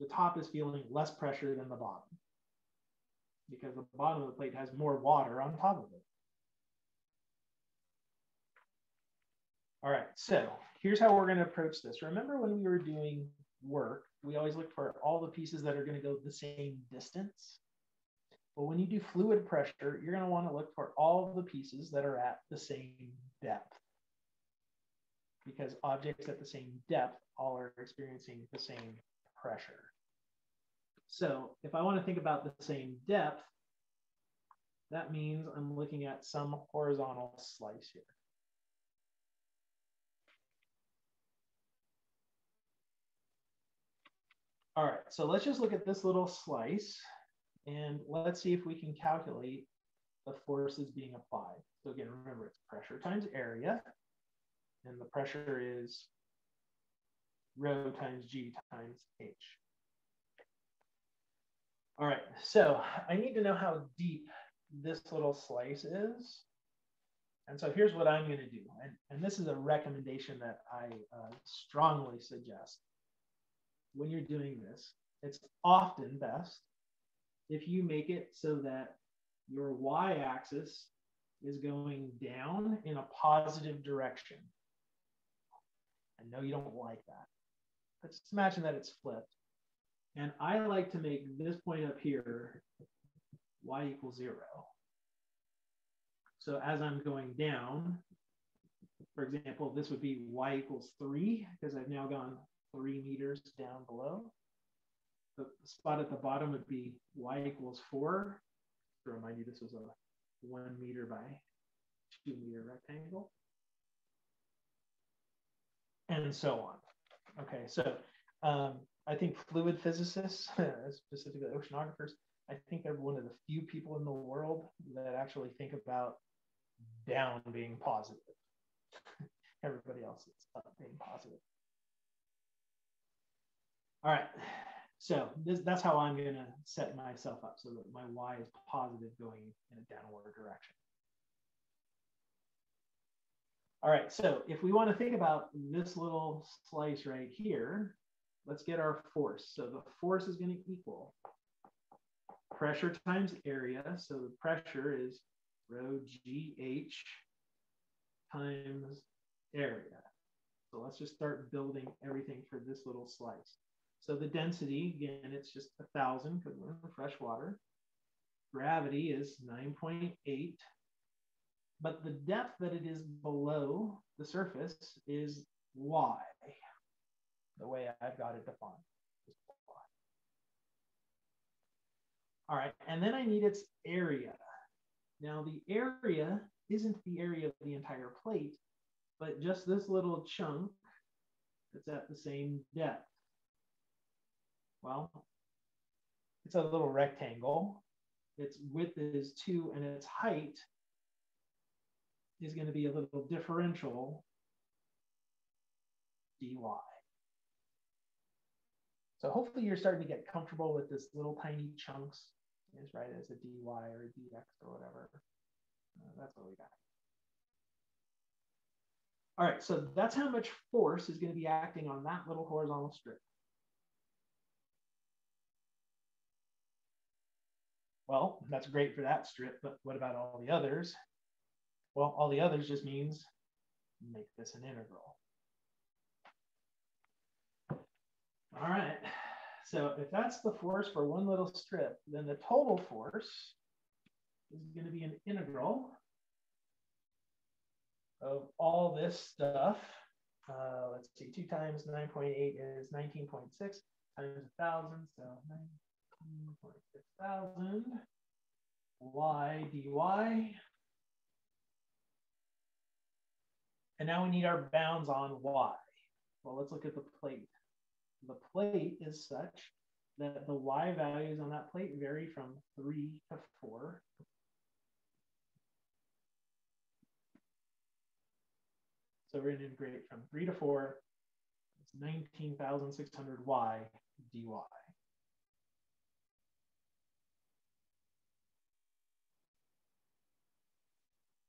The top is feeling less pressure than the bottom, because the bottom of the plate has more water on top of it. All right, so here's how we're going to approach this. Remember when we were doing work, we always look for all the pieces that are going to go the same distance. Well, when you do fluid pressure, you're going to want to look for all the pieces that are at the same depth, because objects at the same depth all are experiencing the same pressure. So if I want to think about the same depth, that means I'm looking at some horizontal slice here. All right, so let's just look at this little slice, and let's see if we can calculate the forces being applied. So again, remember, it's pressure times area, and the pressure is rho times g times h. All right, so I need to know how deep this little slice is. And so here's what I'm going to do. And this is a recommendation that I strongly suggest. When you're doing this, it's often best if you make it so that your y-axis is going down in a positive direction. I know you don't like that, but just imagine that it's flipped. And I like to make this point up here y equals 0. So as I'm going down, for example, this would be y equals 3, because I've now gone 3 meters down below. The spot at the bottom would be y equals 4. To remind you, this was a 1 meter by 2 meter rectangle. And so on. Okay, so I think fluid physicists, specifically oceanographers, I think they're one of the few people in the world that actually think about down being positive. Everybody else is up being positive. All right, so that's how I'm going to set myself up so that my y is positive going in a downward direction. All right, so if we want to think about this little slice right here, let's get our force. So the force is going to equal pressure times area. So the pressure is rho GH times area. So let's just start building everything for this little slice. So the density, again, it's just 1,000 because we're in fresh water. Gravity is 9.8. But the depth that it is below the surface is y, the way I've got it defined. All right, and then I need its area. Now the area isn't the area of the entire plate, but just this little chunk that's at the same depth. Well, it's a little rectangle. Its width is 2 and its height is going to be a little differential dy. So hopefully you're starting to get comfortable with this little tiny chunks, is right, as a dy or a dx or whatever. That's what we got. All right, so that's how much force is going to be acting on that little horizontal strip. Well, that's great for that strip, but what about all the others? Well, all the others just means make this an integral. All right, so if that's the force for one little strip, then the total force is going to be an integral of all this stuff. Let's see, 2 times 9.8 is 19.6 times 1,000, so 19.6 thousand y dy. And now we need our bounds on y. Well, let's look at the plate. The plate is such that the y values on that plate vary from 3 to 4. So we're going to integrate from 3 to 4. It's 19,600 y dy.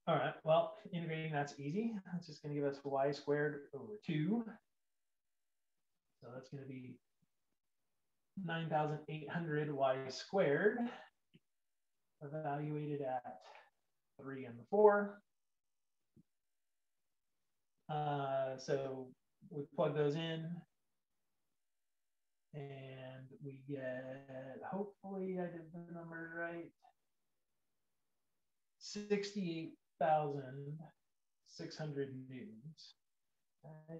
All right, well, integrating, that's easy. It's just going to give us y squared over 2. So that's going to be 9,800 y squared, evaluated at 3 and 4. So we plug those in, and we get, hopefully I did the numbers right, 68,600 newtons.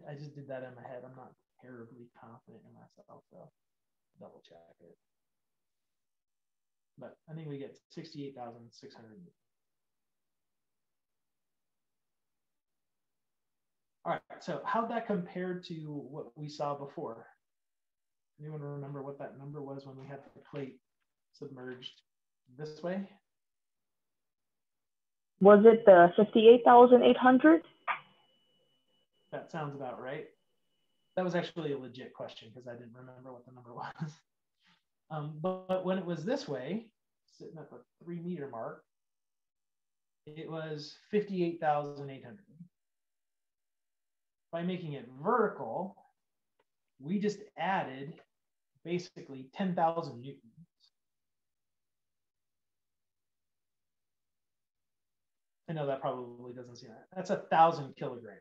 I just did that in my head. I'm not terribly confident in myself, so double check it. But I think we get 68,600 newtons. All right, so how'd that compare to what we saw before? Anyone remember what that number was when we had the plate submerged this way? Was it the 58,800? That sounds about right. That was actually a legit question because I didn't remember what the number was. But when it was this way, sitting at the 3 meter mark, it was 58,800. By making it vertical, we just added basically 10,000 newtons. I know that probably doesn't seem that. That's 1,000 kilograms.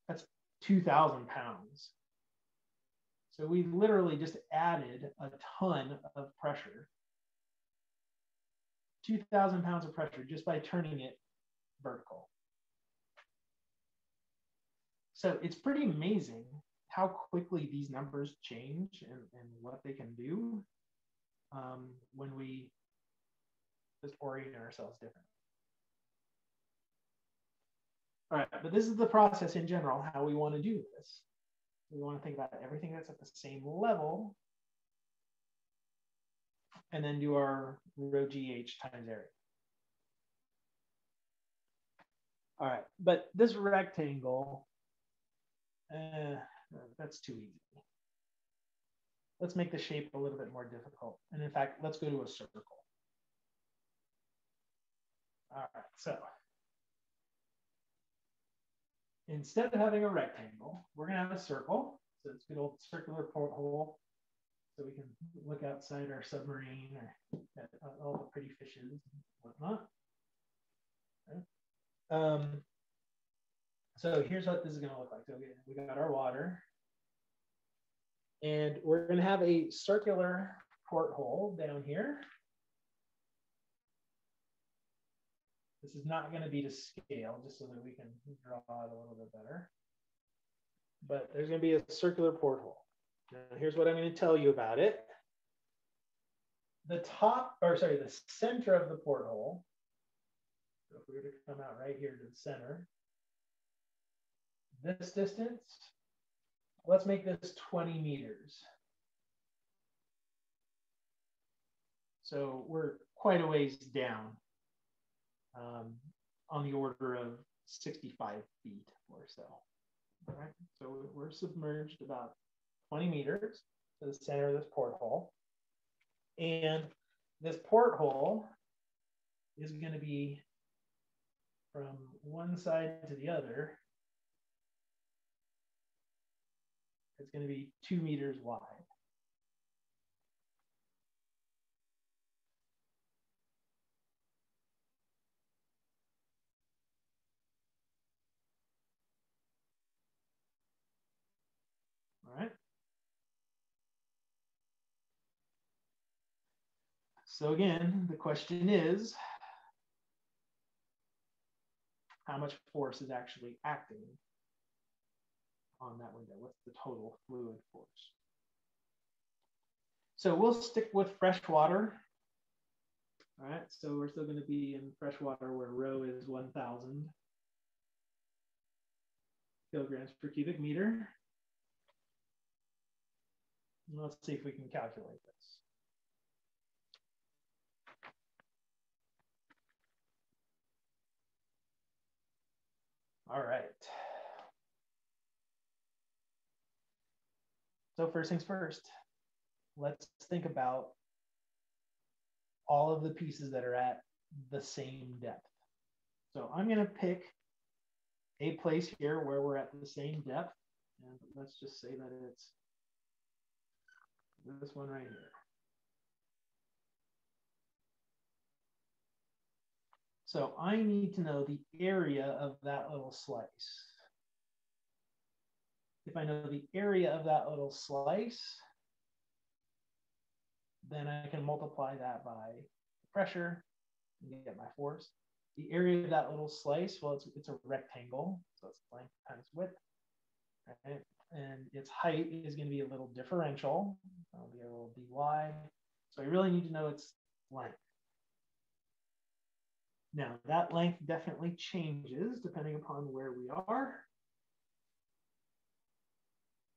That's 2,000 pounds. So we literally just added a ton of pressure. 2,000 pounds of pressure just by turning it vertical. So it's pretty amazing how quickly these numbers change and what they can do when we just orient ourselves differently. All right, but this is the process in general, how we want to do this. We want to think about everything that's at the same level and then do our rho GH times area. All right, but this rectangle, that's too easy. Let's make the shape a little bit more difficult. And in fact, let's go to a circle. All right, so instead of having a rectangle, we're gonna have a circle. So it's a good old circular porthole. So we can look outside our submarine or at all the pretty fishes and whatnot. Okay. So here's what this is gonna look like. So we got our water. And we're gonna have a circular porthole down here. This is not going to be to scale, just so that we can draw it a little bit better. But there's going to be a circular porthole. Now, here's what I'm going to tell you about it. The center of the porthole, so if we were to come out right here to the center, this distance, let's make this 20 meters. So we're quite a ways down. On the order of 65 feet or so. All right, so we're submerged about 20 meters to the center of this porthole. And this porthole is going to be from one side to the other. It's going to be 2 meters wide. All right. So again, the question is, how much force is actually acting on that window? What's the total fluid force? So we'll stick with fresh water. All right, so we're still going to be in fresh water where rho is 1,000 kilograms per cubic meter. Let's see if we can calculate this. All right. So first things first, let's think about all of the pieces that are at the same depth. So I'm going to pick a place here where we're at the same depth. And let's just say that it's this one right here. So I need to know the area of that little slice. If I know the area of that little slice, then I can multiply that by pressure and get my force. The area of that little slice, well, it's a rectangle, so it's length times width, right? And its height is going to be a little differential. That'll be a little dy. So I really need to know its length. Now, that length definitely changes depending upon where we are.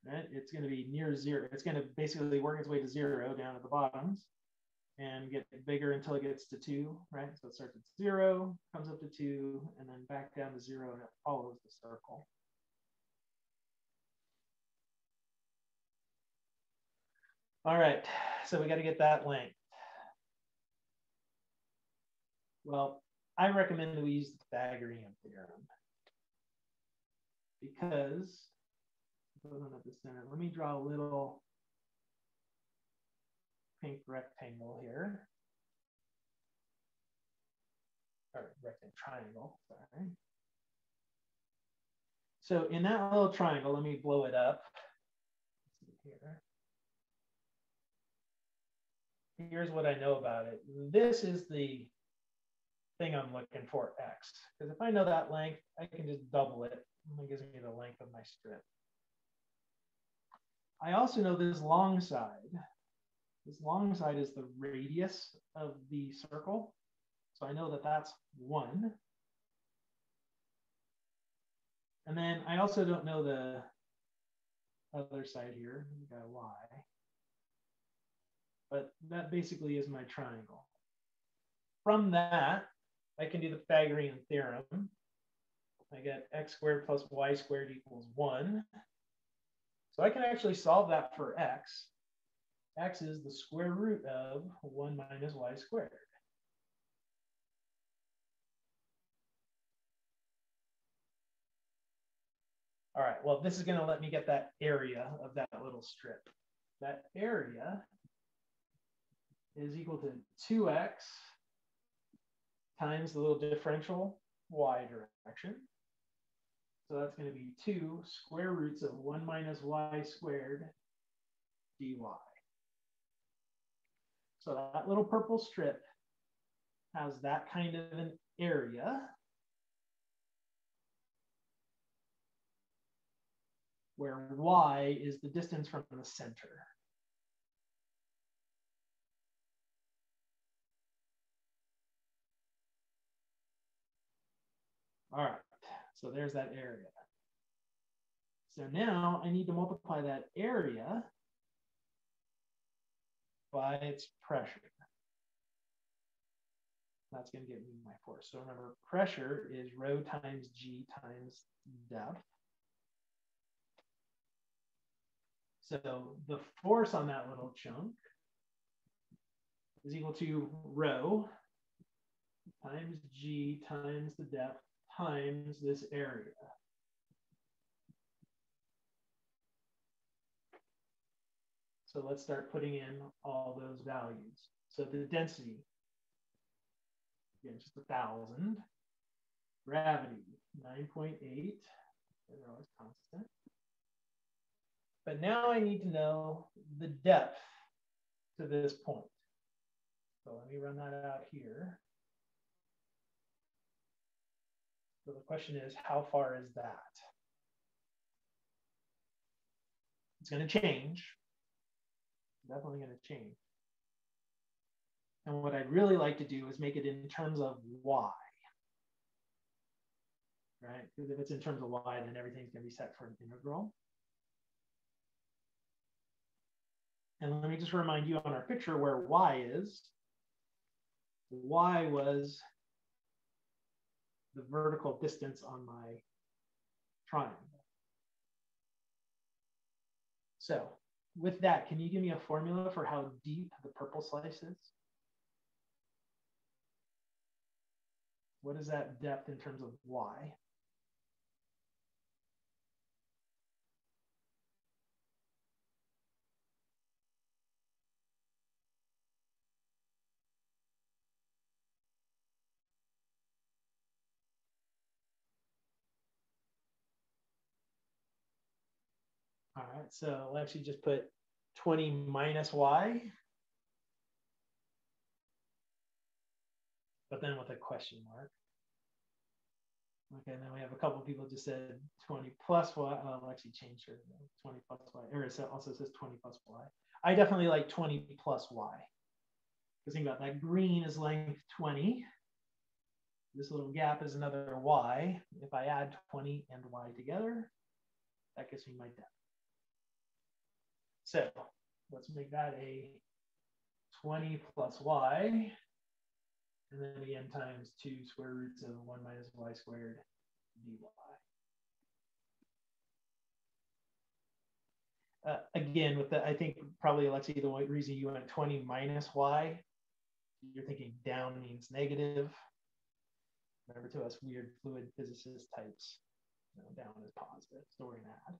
Right? It's going to be near zero. It's going to basically work its way to zero down at the bottoms and get bigger until it gets to 2, right? So it starts at 0, comes up to 2, and then back down to 0, and it follows the circle. All right, so we got to get that length. Well, I recommend that we use the Pythagorean theorem because, hold on at the center, let me draw a little pink rectangle here. Or rectangle triangle, sorry. So in that little triangle, let me blow it up. Let's see here. Here's what I know about it. This is the thing I'm looking for, X. Because if I know that length, I can just double it. It gives me the length of my strip. I also know this long side. This long side is the radius of the circle. So I know that that's 1. And then I also don't know the other side here. We got Y. But that basically is my triangle. From that, I can do the Pythagorean theorem. I get x squared plus y squared equals 1. So I can actually solve that for x. X is the square root of 1 minus y squared. All right, well, this is going to let me get that area of that little strip. That area is equal to 2x times the little differential y direction. So that's going to be 2 square roots of 1 minus y squared dy. So that little purple strip has that kind of an area where y is the distance from the center. All right, so there's that area. So now I need to multiply that area by its pressure. That's going to give me my force. So remember, pressure is rho times g times depth. So the force on that little chunk is equal to rho times g times the depth times this area. So let's start putting in all those values. So the density, again, just 1,000. Gravity, 9.8. They're always constant. But now I need to know the depth to this point. So let me run that out here. So the question is, how far is that? It's going to change. Definitely going to change. And what I'd really like to do is make it in terms of y. Right? Because if it's in terms of y, then everything's going to be set for an integral. And let me just remind you on our picture where y is. Y was the vertical distance on my triangle. So with that, can you give me a formula for how deep the purple slice is? What is that depth in terms of y? All right, so we'll actually just put 20 minus y, but then with a question mark. Okay, and then we have a couple of people just said 20 plus y. I'll actually change her 20 plus y, or it also says 20 plus y. I definitely like 20 plus y. Because think about that, green is length 20. This little gap is another y. If I add 20 and y together, that gives me my depth. So let's make that a 20 plus y. And then again times 2 square roots of 1 minus y squared dy. again, with the, I think probably, Alexi, the reason you went 20 minus y, you're thinking down means negative. Remember, to us weird fluid physicist types, down is positive, so we're gonna add.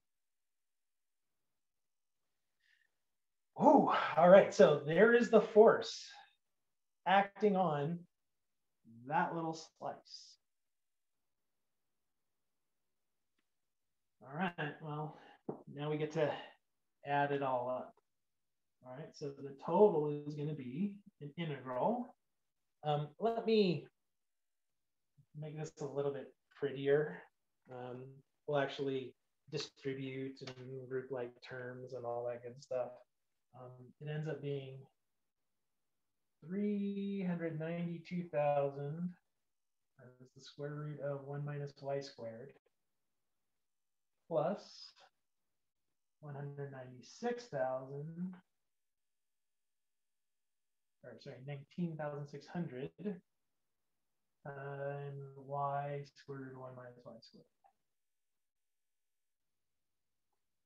Oh, all right, so there is the force acting on that little slice. All right, well, now we get to add it all up. All right, so the total is going to be an integral. Let me make this a little bit prettier. We'll actually distribute and group like terms and all that good stuff. It ends up being 392,000 is the square root of 1 minus y squared plus 196,000, or sorry, 19,600 times y square root of 1 minus y squared.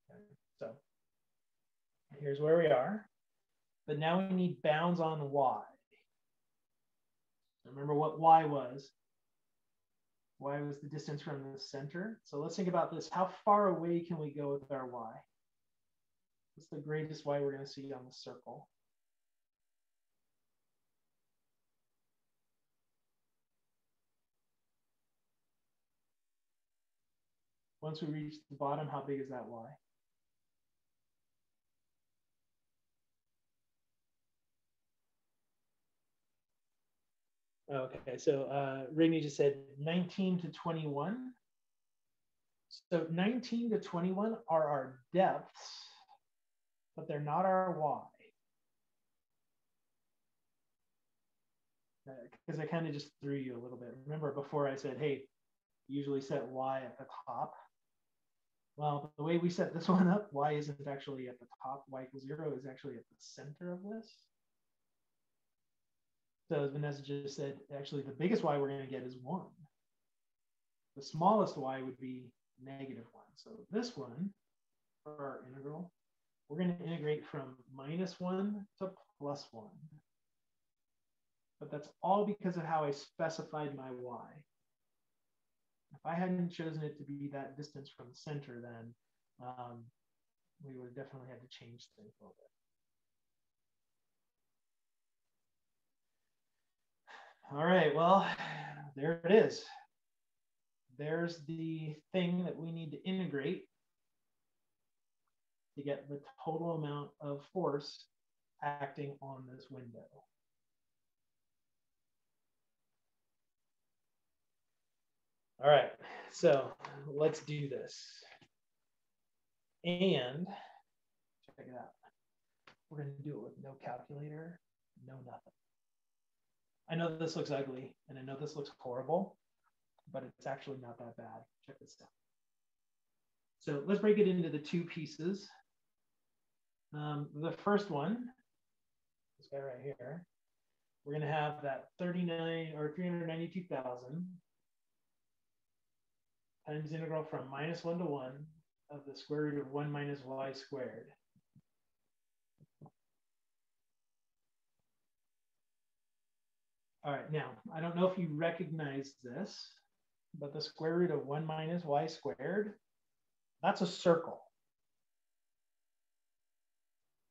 Okay, so here's where we are. But now we need bounds on y. Remember what y was. Y was the distance from the center. So let's think about this. How far away can we go with our y? What's the greatest y we're going to see on the circle? Once we reach the bottom, how big is that y? Okay, so Rigney just said 19 to 21. So 19 to 21 are our depths, but they're not our y. Because I kind of just threw you a little bit. Remember before I said, hey, usually set y at the top. Well, the way we set this one up, y isn't actually at the top. Y equals 0 is actually at the center of this. So as Vanessa just said, actually the biggest y we're going to get is 1. The smallest y would be -1. So this one, for our integral, we're going to integrate from -1 to +1. But that's all because of how I specified my y. If I hadn't chosen it to be that distance from the center, then we would have definitely had to change things a little bit. All right, well, there it is. There's the thing that we need to integrate to get the total amount of force acting on this window. All right, so let's do this. And check it out. We're going to do it with no calculator, no nothing. I know this looks ugly, and I know this looks horrible, but it's actually not that bad. Check this out. So let's break it into the two pieces. The first one, this guy right here, we're going to have that 392,000 times integral from -1 to 1 of the square root of 1 minus y squared. All right, now, I don't know if you recognize this, but the square root of 1 minus y squared, that's a circle.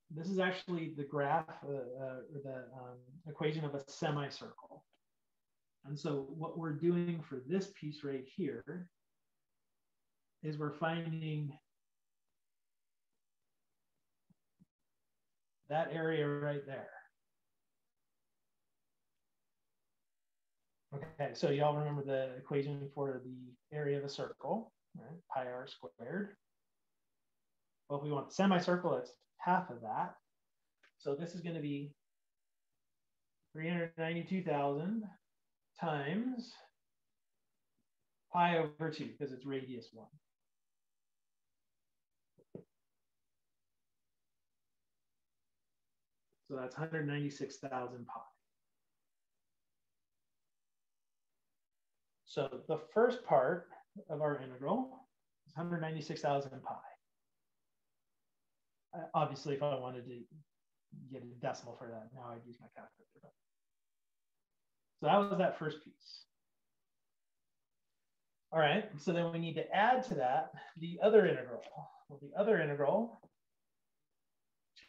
This is actually the graph, or the equation of a semicircle. And so what we're doing for this piece right here is we're finding that area right there. Okay, so y'all remember the equation for the area of a circle, right? Pi r squared. Well, if we want the semicircle, it's half of that. So this is going to be 392,000 times pi over 2, because it's radius 1. So that's 196,000 pi. So the first part of our integral is 196,000 pi. Obviously, if I wanted to get a decimal for that, now I'd use my calculator. So that was that first piece. All right, so then we need to add to that the other integral. Well, the other integral,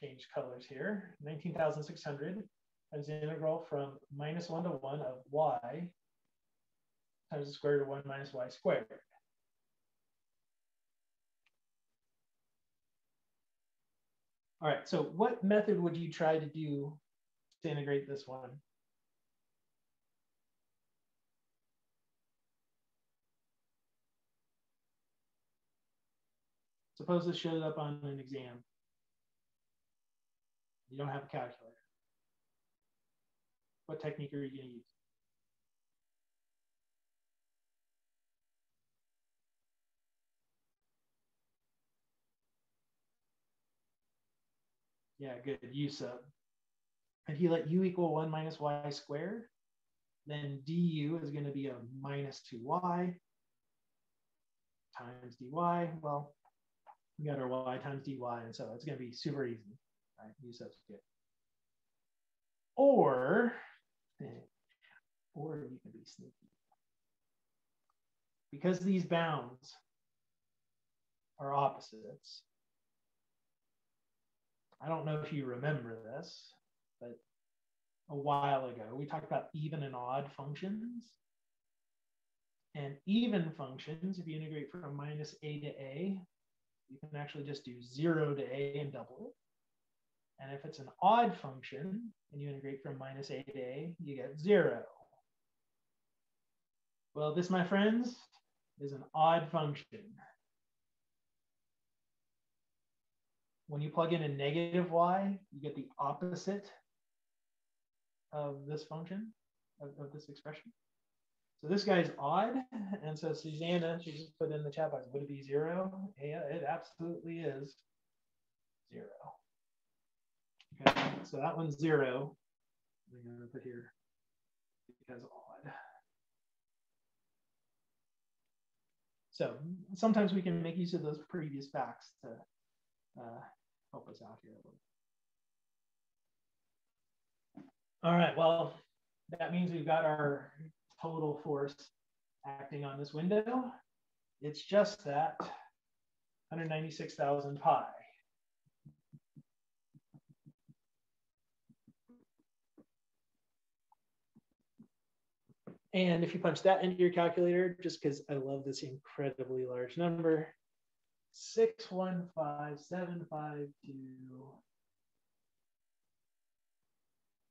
change colors here, 19,600 times the integral from -1 to 1 of y times the square root of 1 minus y squared. All right, so what method would you try to do to integrate this one? Suppose this showed up on an exam. You don't have a calculator. What technique are you going to use? Yeah, good. U sub. If you let u equal 1 minus y squared, then du is going to be a minus 2y times dy. Well, we got our y times dy, and so it's going to be super easy. Right? U sub's good. Or you can be sneaky. Because these bounds are opposites, I don't know if you remember this, but a while ago, we talked about even and odd functions. And even functions, if you integrate from minus a to a, you can actually just do 0 to a and double it. And if it's an odd function, and you integrate from minus a to a, you get 0. Well, this, my friends, is an odd function. When you plug in a negative y, you get the opposite of this function, of this expression. So this guy's odd, and so Susanna, she just put in the chat box, would it be 0? Yeah, it absolutely is 0. Okay, so that one's 0. I'm going to put here because odd. So sometimes we can make use of those previous facts to help us out here a little. All right, well, that means we've got our total force acting on this window. It's just that 196,000 pi. And if you punch that into your calculator, just because I love this incredibly large number, 615,752.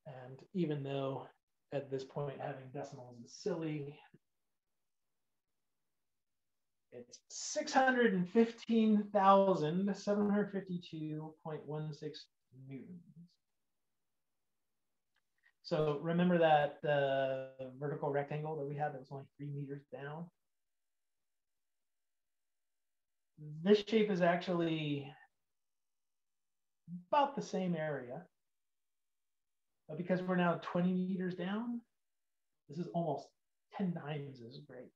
And even though at this point having decimals is silly, it's 615,752.16 newtons. So remember that vertical rectangle that we had that was only 3 meters down? This shape is actually about the same area. But because we're now 20 meters down, this is almost 10 times as great.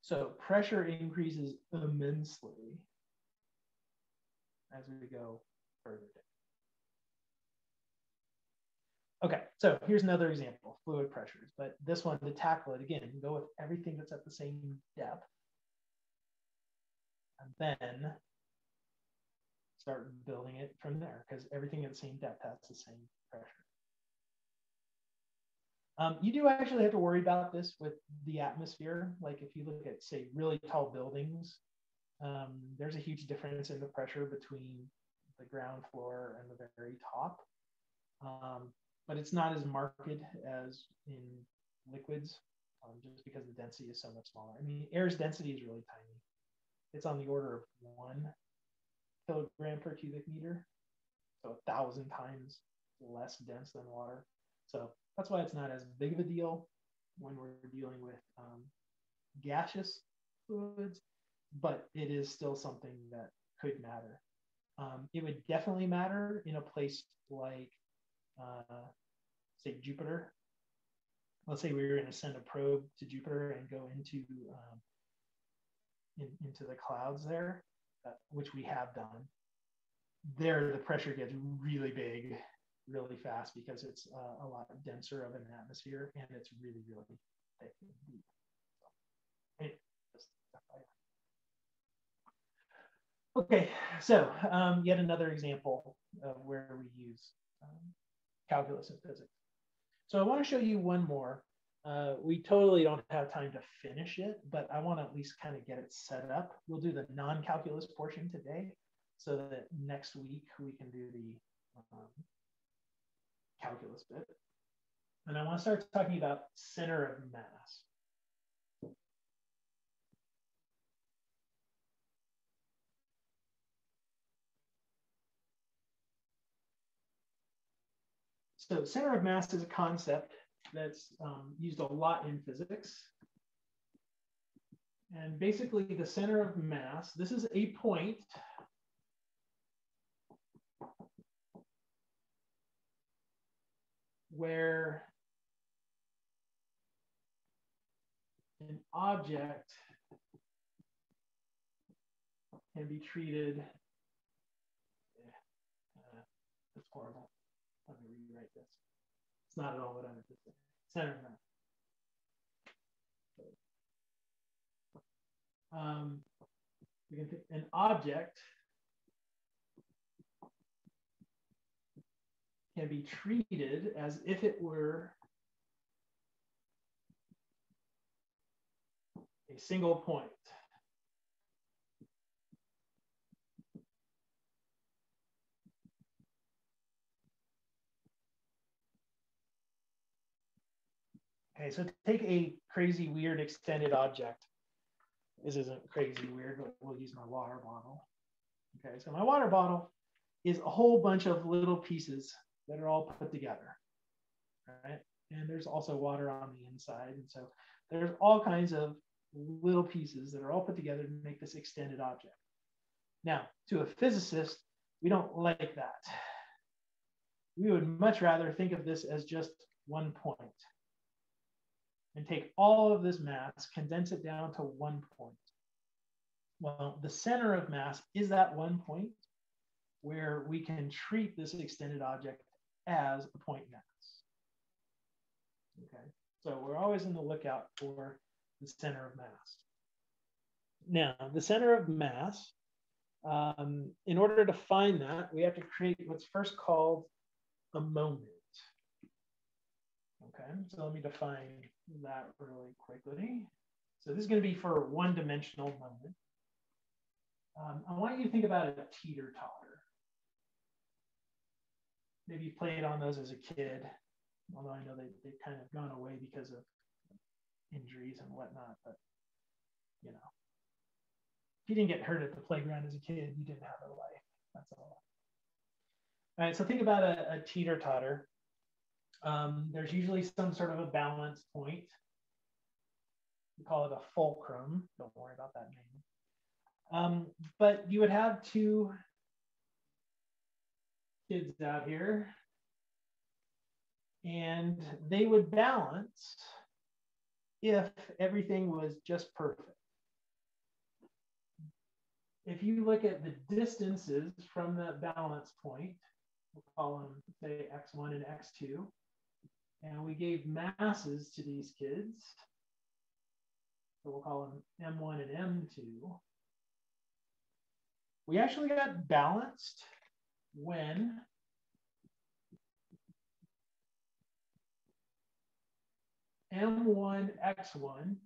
So pressure increases immensely as we go further down. Okay, so here's another example, fluid pressures, but this one, to tackle it again, go with everything that's at the same depth, and then start building it from there, because everything at the same depth has the same pressure. You do actually have to worry about this with the atmosphere. Like if you look at, say, really tall buildings, there's a huge difference in the pressure between the ground floor and the very top. But it's not as marked as in liquids, just because the density is so much smaller. I mean, air's density is really tiny. It's on the order of 1 kilogram per cubic meter, so 1,000 times less dense than water. So that's why it's not as big of a deal when we're dealing with gaseous fluids, but it is still something that could matter. It would definitely matter in a place like say Jupiter. Let's say we were going to send a probe to Jupiter and go into the clouds there, which we have done. there the pressure gets really big, really fast because it's a lot denser of an atmosphere and it's really, really thick and deep. Okay, so yet another example of where we use calculus in physics. So I want to show you one more. We totally don't have time to finish it, but I want to at least kind of get it set up. We'll do the non-calculus portion today so that next week we can do the calculus bit. And I want to start talking about center of mass. So center of mass is a concept that's used a lot in physics. And basically the center of mass, this is a point where an object can be treated, that's horrible. Let me rewrite this. It's not at all what I'm interested in. Center of mass. We can take an object can be treated as if it were a single point. Okay, so take a crazy, weird, extended object. This isn't crazy weird, but we'll use my water bottle. Okay, so my water bottle is a whole bunch of little pieces that are all put together, right? And there's also water on the inside. And so there's all kinds of little pieces that are all put together to make this extended object. Now, to a physicist, we don't like that. We would much rather think of this as just one point and take all of this mass, condense it down to one point. Well, the center of mass is that one point where we can treat this extended object as a point mass. Okay, so we're always on the lookout for the center of mass. Now, the center of mass, in order to find that, we have to create what's first called a moment. Okay, so let me define that really quickly. So this is going to be for one-dimensional moment. I want you to think about a teeter-totter. Maybe you played on those as a kid, although I know they've kind of gone away because of injuries and whatnot, but you know, if you didn't get hurt at the playground as a kid, you didn't have a life, that's all. All right, so think about a teeter-totter. There's usually some sort of a balance point. We call it a fulcrum. Don't worry about that name. But you would have two kids out here, and they would balance if everything was just perfect. If you look at the distances from that balance point, we'll call them, say, x1 and x2, and we gave masses to these kids, so we'll call them m1 and m2. We actually got balanced when m1 x1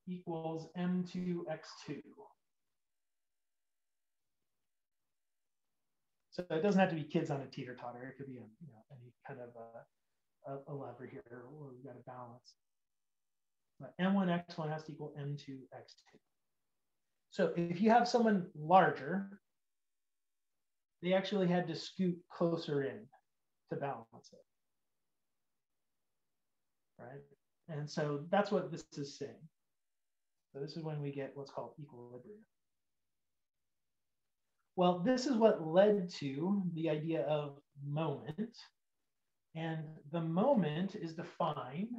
equals m2 x2. So it doesn't have to be kids on a teeter-totter. It could be any kind of a lever here where we've got a balance. But m1 x1 has to equal m2 x2. So if you have someone larger, they actually had to scoot closer in to balance it, right? And so that's what this is saying. So this is when we get what's called equilibrium. Well, this is what led to the idea of moment. And the moment is defined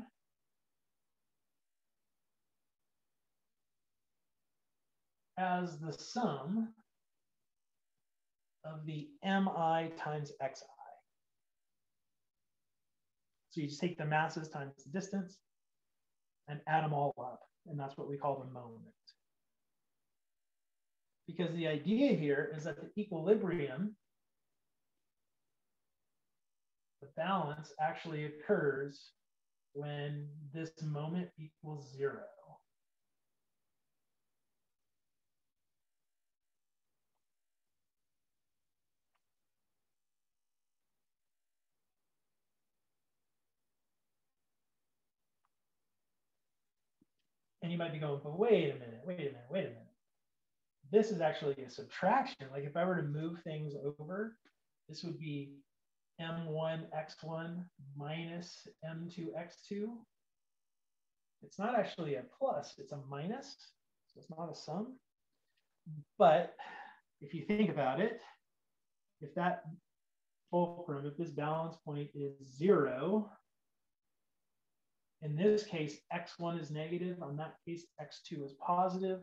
as the sum of the mi times xi. So you just take the masses times the distance and add them all up. And that's what we call the moment. Because the idea here is that the equilibrium, the balance, actually occurs when this moment equals 0. And you might be going, but wait a minute, wait a minute, wait a minute. This is actually a subtraction. Like if I were to move things over, this would be m1 x1 minus m2 x2. It's not actually a plus, it's a minus. So it's not a sum. But if you think about it, if that fulcrum, if this balance point is 0, in this case, x1 is negative. On that case, x2 is positive.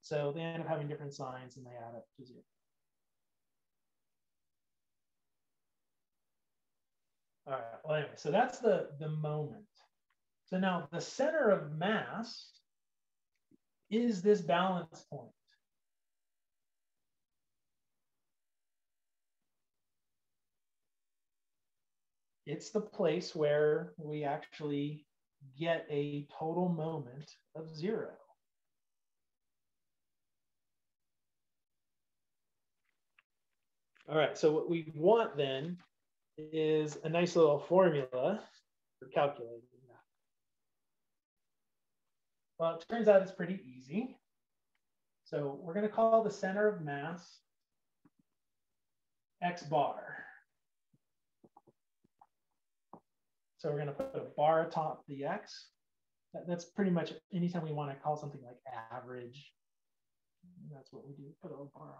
So they end up having different signs and they add up to 0. All right, well, anyway, so that's the moment. So now the center of mass is this balance point. It's the place where we actually get a total moment of 0. All right, so what we want then is a nice little formula for calculating that. Well, it turns out it's pretty easy. So we're going to call the center of mass x bar. So we're going to put a bar atop the x. That's pretty much anytime we want to call something like average. That's what we do, put a bar on.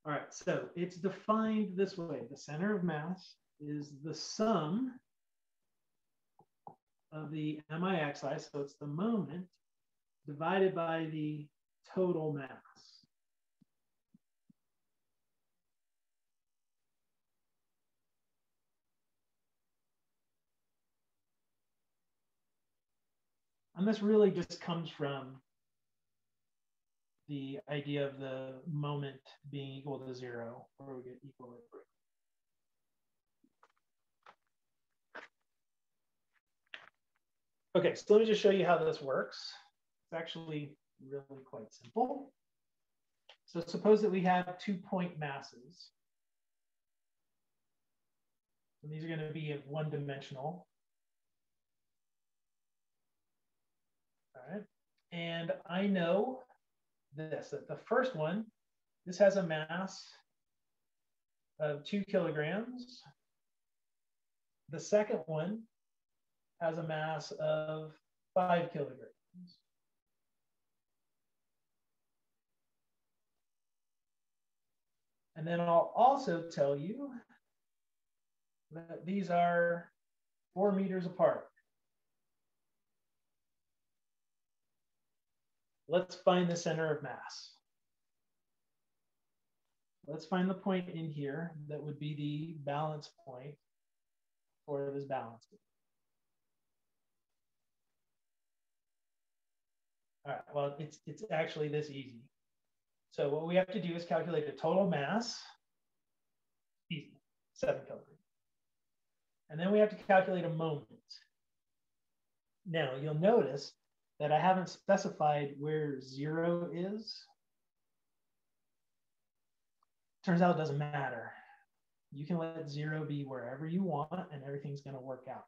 All right, so it's defined this way. The center of mass is the sum of the mi/xi, so it's the moment, divided by the total mass. And this really just comes from the idea of the moment being equal to 0, where we get equilibrium. Okay, so let me just show you how this works. It's actually really quite simple. So suppose that we have 2-point masses. And these are going to be one-dimensional. All right, and I know this, that the first one, this has a mass of 2 kilograms. The second one has a mass of 5 kilograms. And then I'll also tell you that these are 4 meters apart. Let's find the center of mass. Let's find the point in here that would be the balance point for this balance. All right, well, it's actually this easy. So what we have to do is calculate the total mass, easy, 7 kilograms. And then we have to calculate a moment. Now, you'll notice that I haven't specified where 0 is. Turns out it doesn't matter. You can let 0 be wherever you want and everything's going to work out.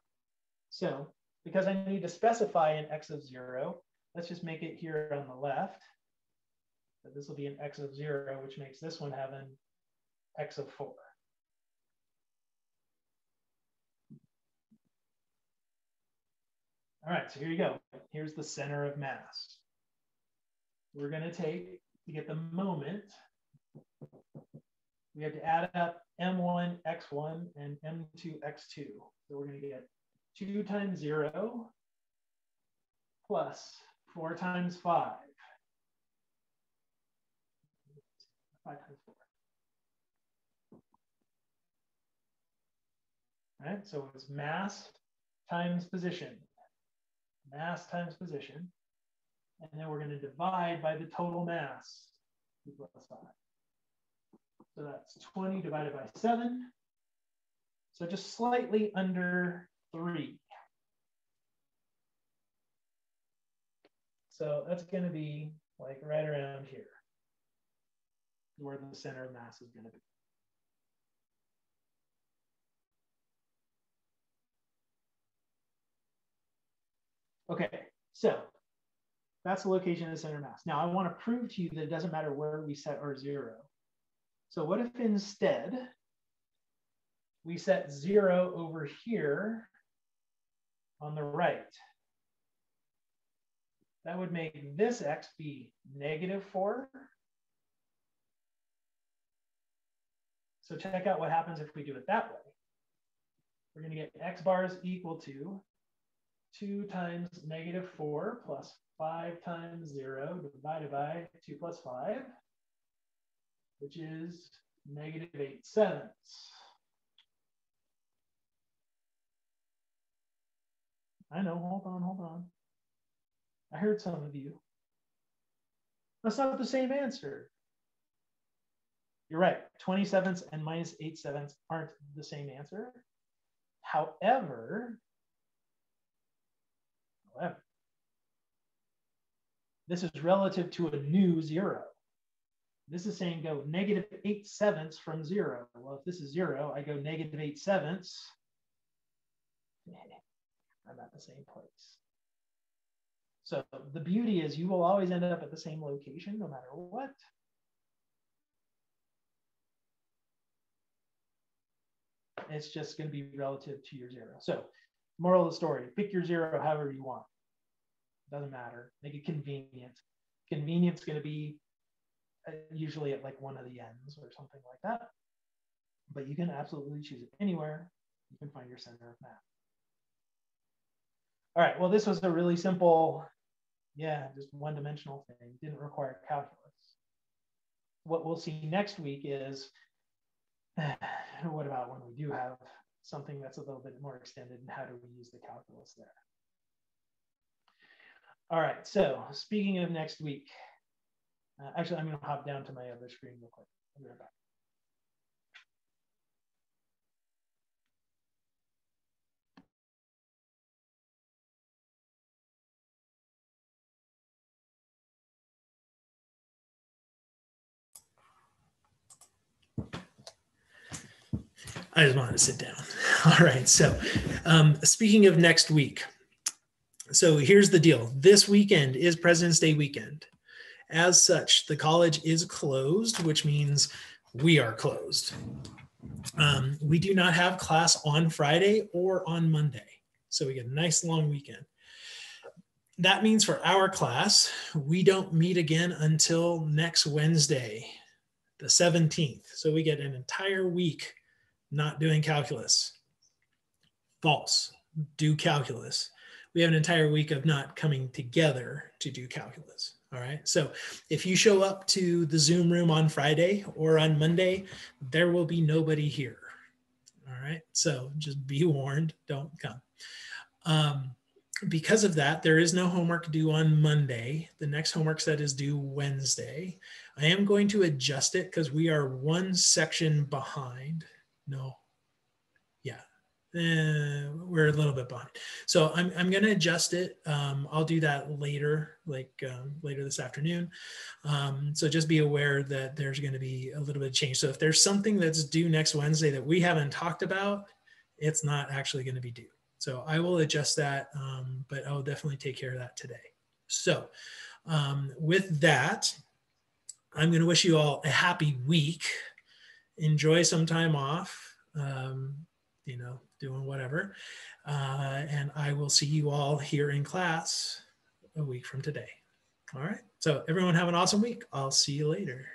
So because I need to specify an x of 0, let's just make it here on the left. So this will be an x of 0, which makes this one have an x of 4. All right, so here you go. Here's the center of mass. We're going to take, to get the moment, we have to add up m1, x1, and m2, x2. So we're going to get 2 times 0 plus 4 times 5. 5 times 4. All right, so it's mass times position. Mass times position. And then we're going to divide by the total mass, 2 plus 5. So that's 20 divided by 7. So just slightly under 3. So that's going to be like right around here, where the center of mass is going to be. Okay, so that's the location of the center of mass. Now I want to prove to you that it doesn't matter where we set our 0. So what if instead we set 0 over here on the right? That would make this x be -4. So check out what happens if we do it that way. We're going to get x bars equal to 2 times -4 plus 5 times 0 divided by 2 plus 5, which is -8/7. I know, hold on. I heard some of you. That's not the same answer. You're right, 20/7 and -8/7 aren't the same answer. However, this is relative to a new 0. This is saying go -8/7 from 0. Well, if this is 0, I go -8/7. I'm at the same place. So the beauty is you will always end up at the same location no matter what. It's just going to be relative to your 0. So moral of the story, pick your 0 however you want. Doesn't matter. Make it convenient. Convenient's going to be usually at like one of the ends or something like that. But you can absolutely choose it anywhere. You can find your center of mass. All right, well, this was a really simple, just one-dimensional thing. Didn't require calculus. What we'll see next week is, what about when we do have something that's a little bit more extended, and how do we use the calculus there? All right, so speaking of next week, actually, I'm going to hop down to my other screen real quick. I'll be right back. I just wanted to sit down. All right, so speaking of next week, so here's the deal. This weekend is President's Day weekend. As such, the college is closed, which means we are closed. We do not have class on Friday or on Monday, so we get a nice long weekend. That means for our class, we don't meet again until next Wednesday, the 17th. So we get an entire week not doing calculus. False. Do calculus. We have an entire week of not coming together to do calculus. All right. So if you show up to the Zoom room on Friday or on Monday, there will be nobody here. All right. So just be warned, don't come. Because of that, there is no homework due on Monday. The next homework set is due Wednesday. I am going to adjust it because we are one section behind. No. Yeah. We're a little bit behind. So I'm going to adjust it. I'll do that later, later this afternoon. So just be aware that there's going to be a little bit of change. So if there's something that's due next Wednesday that we haven't talked about, it's not actually going to be due. So I will adjust that, but I will definitely take care of that today. So with that, I'm going to wish you all a happy week. Enjoy some time off, doing whatever. And I will see you all here in class a week from today. All right. So everyone have an awesome week. I'll see you later.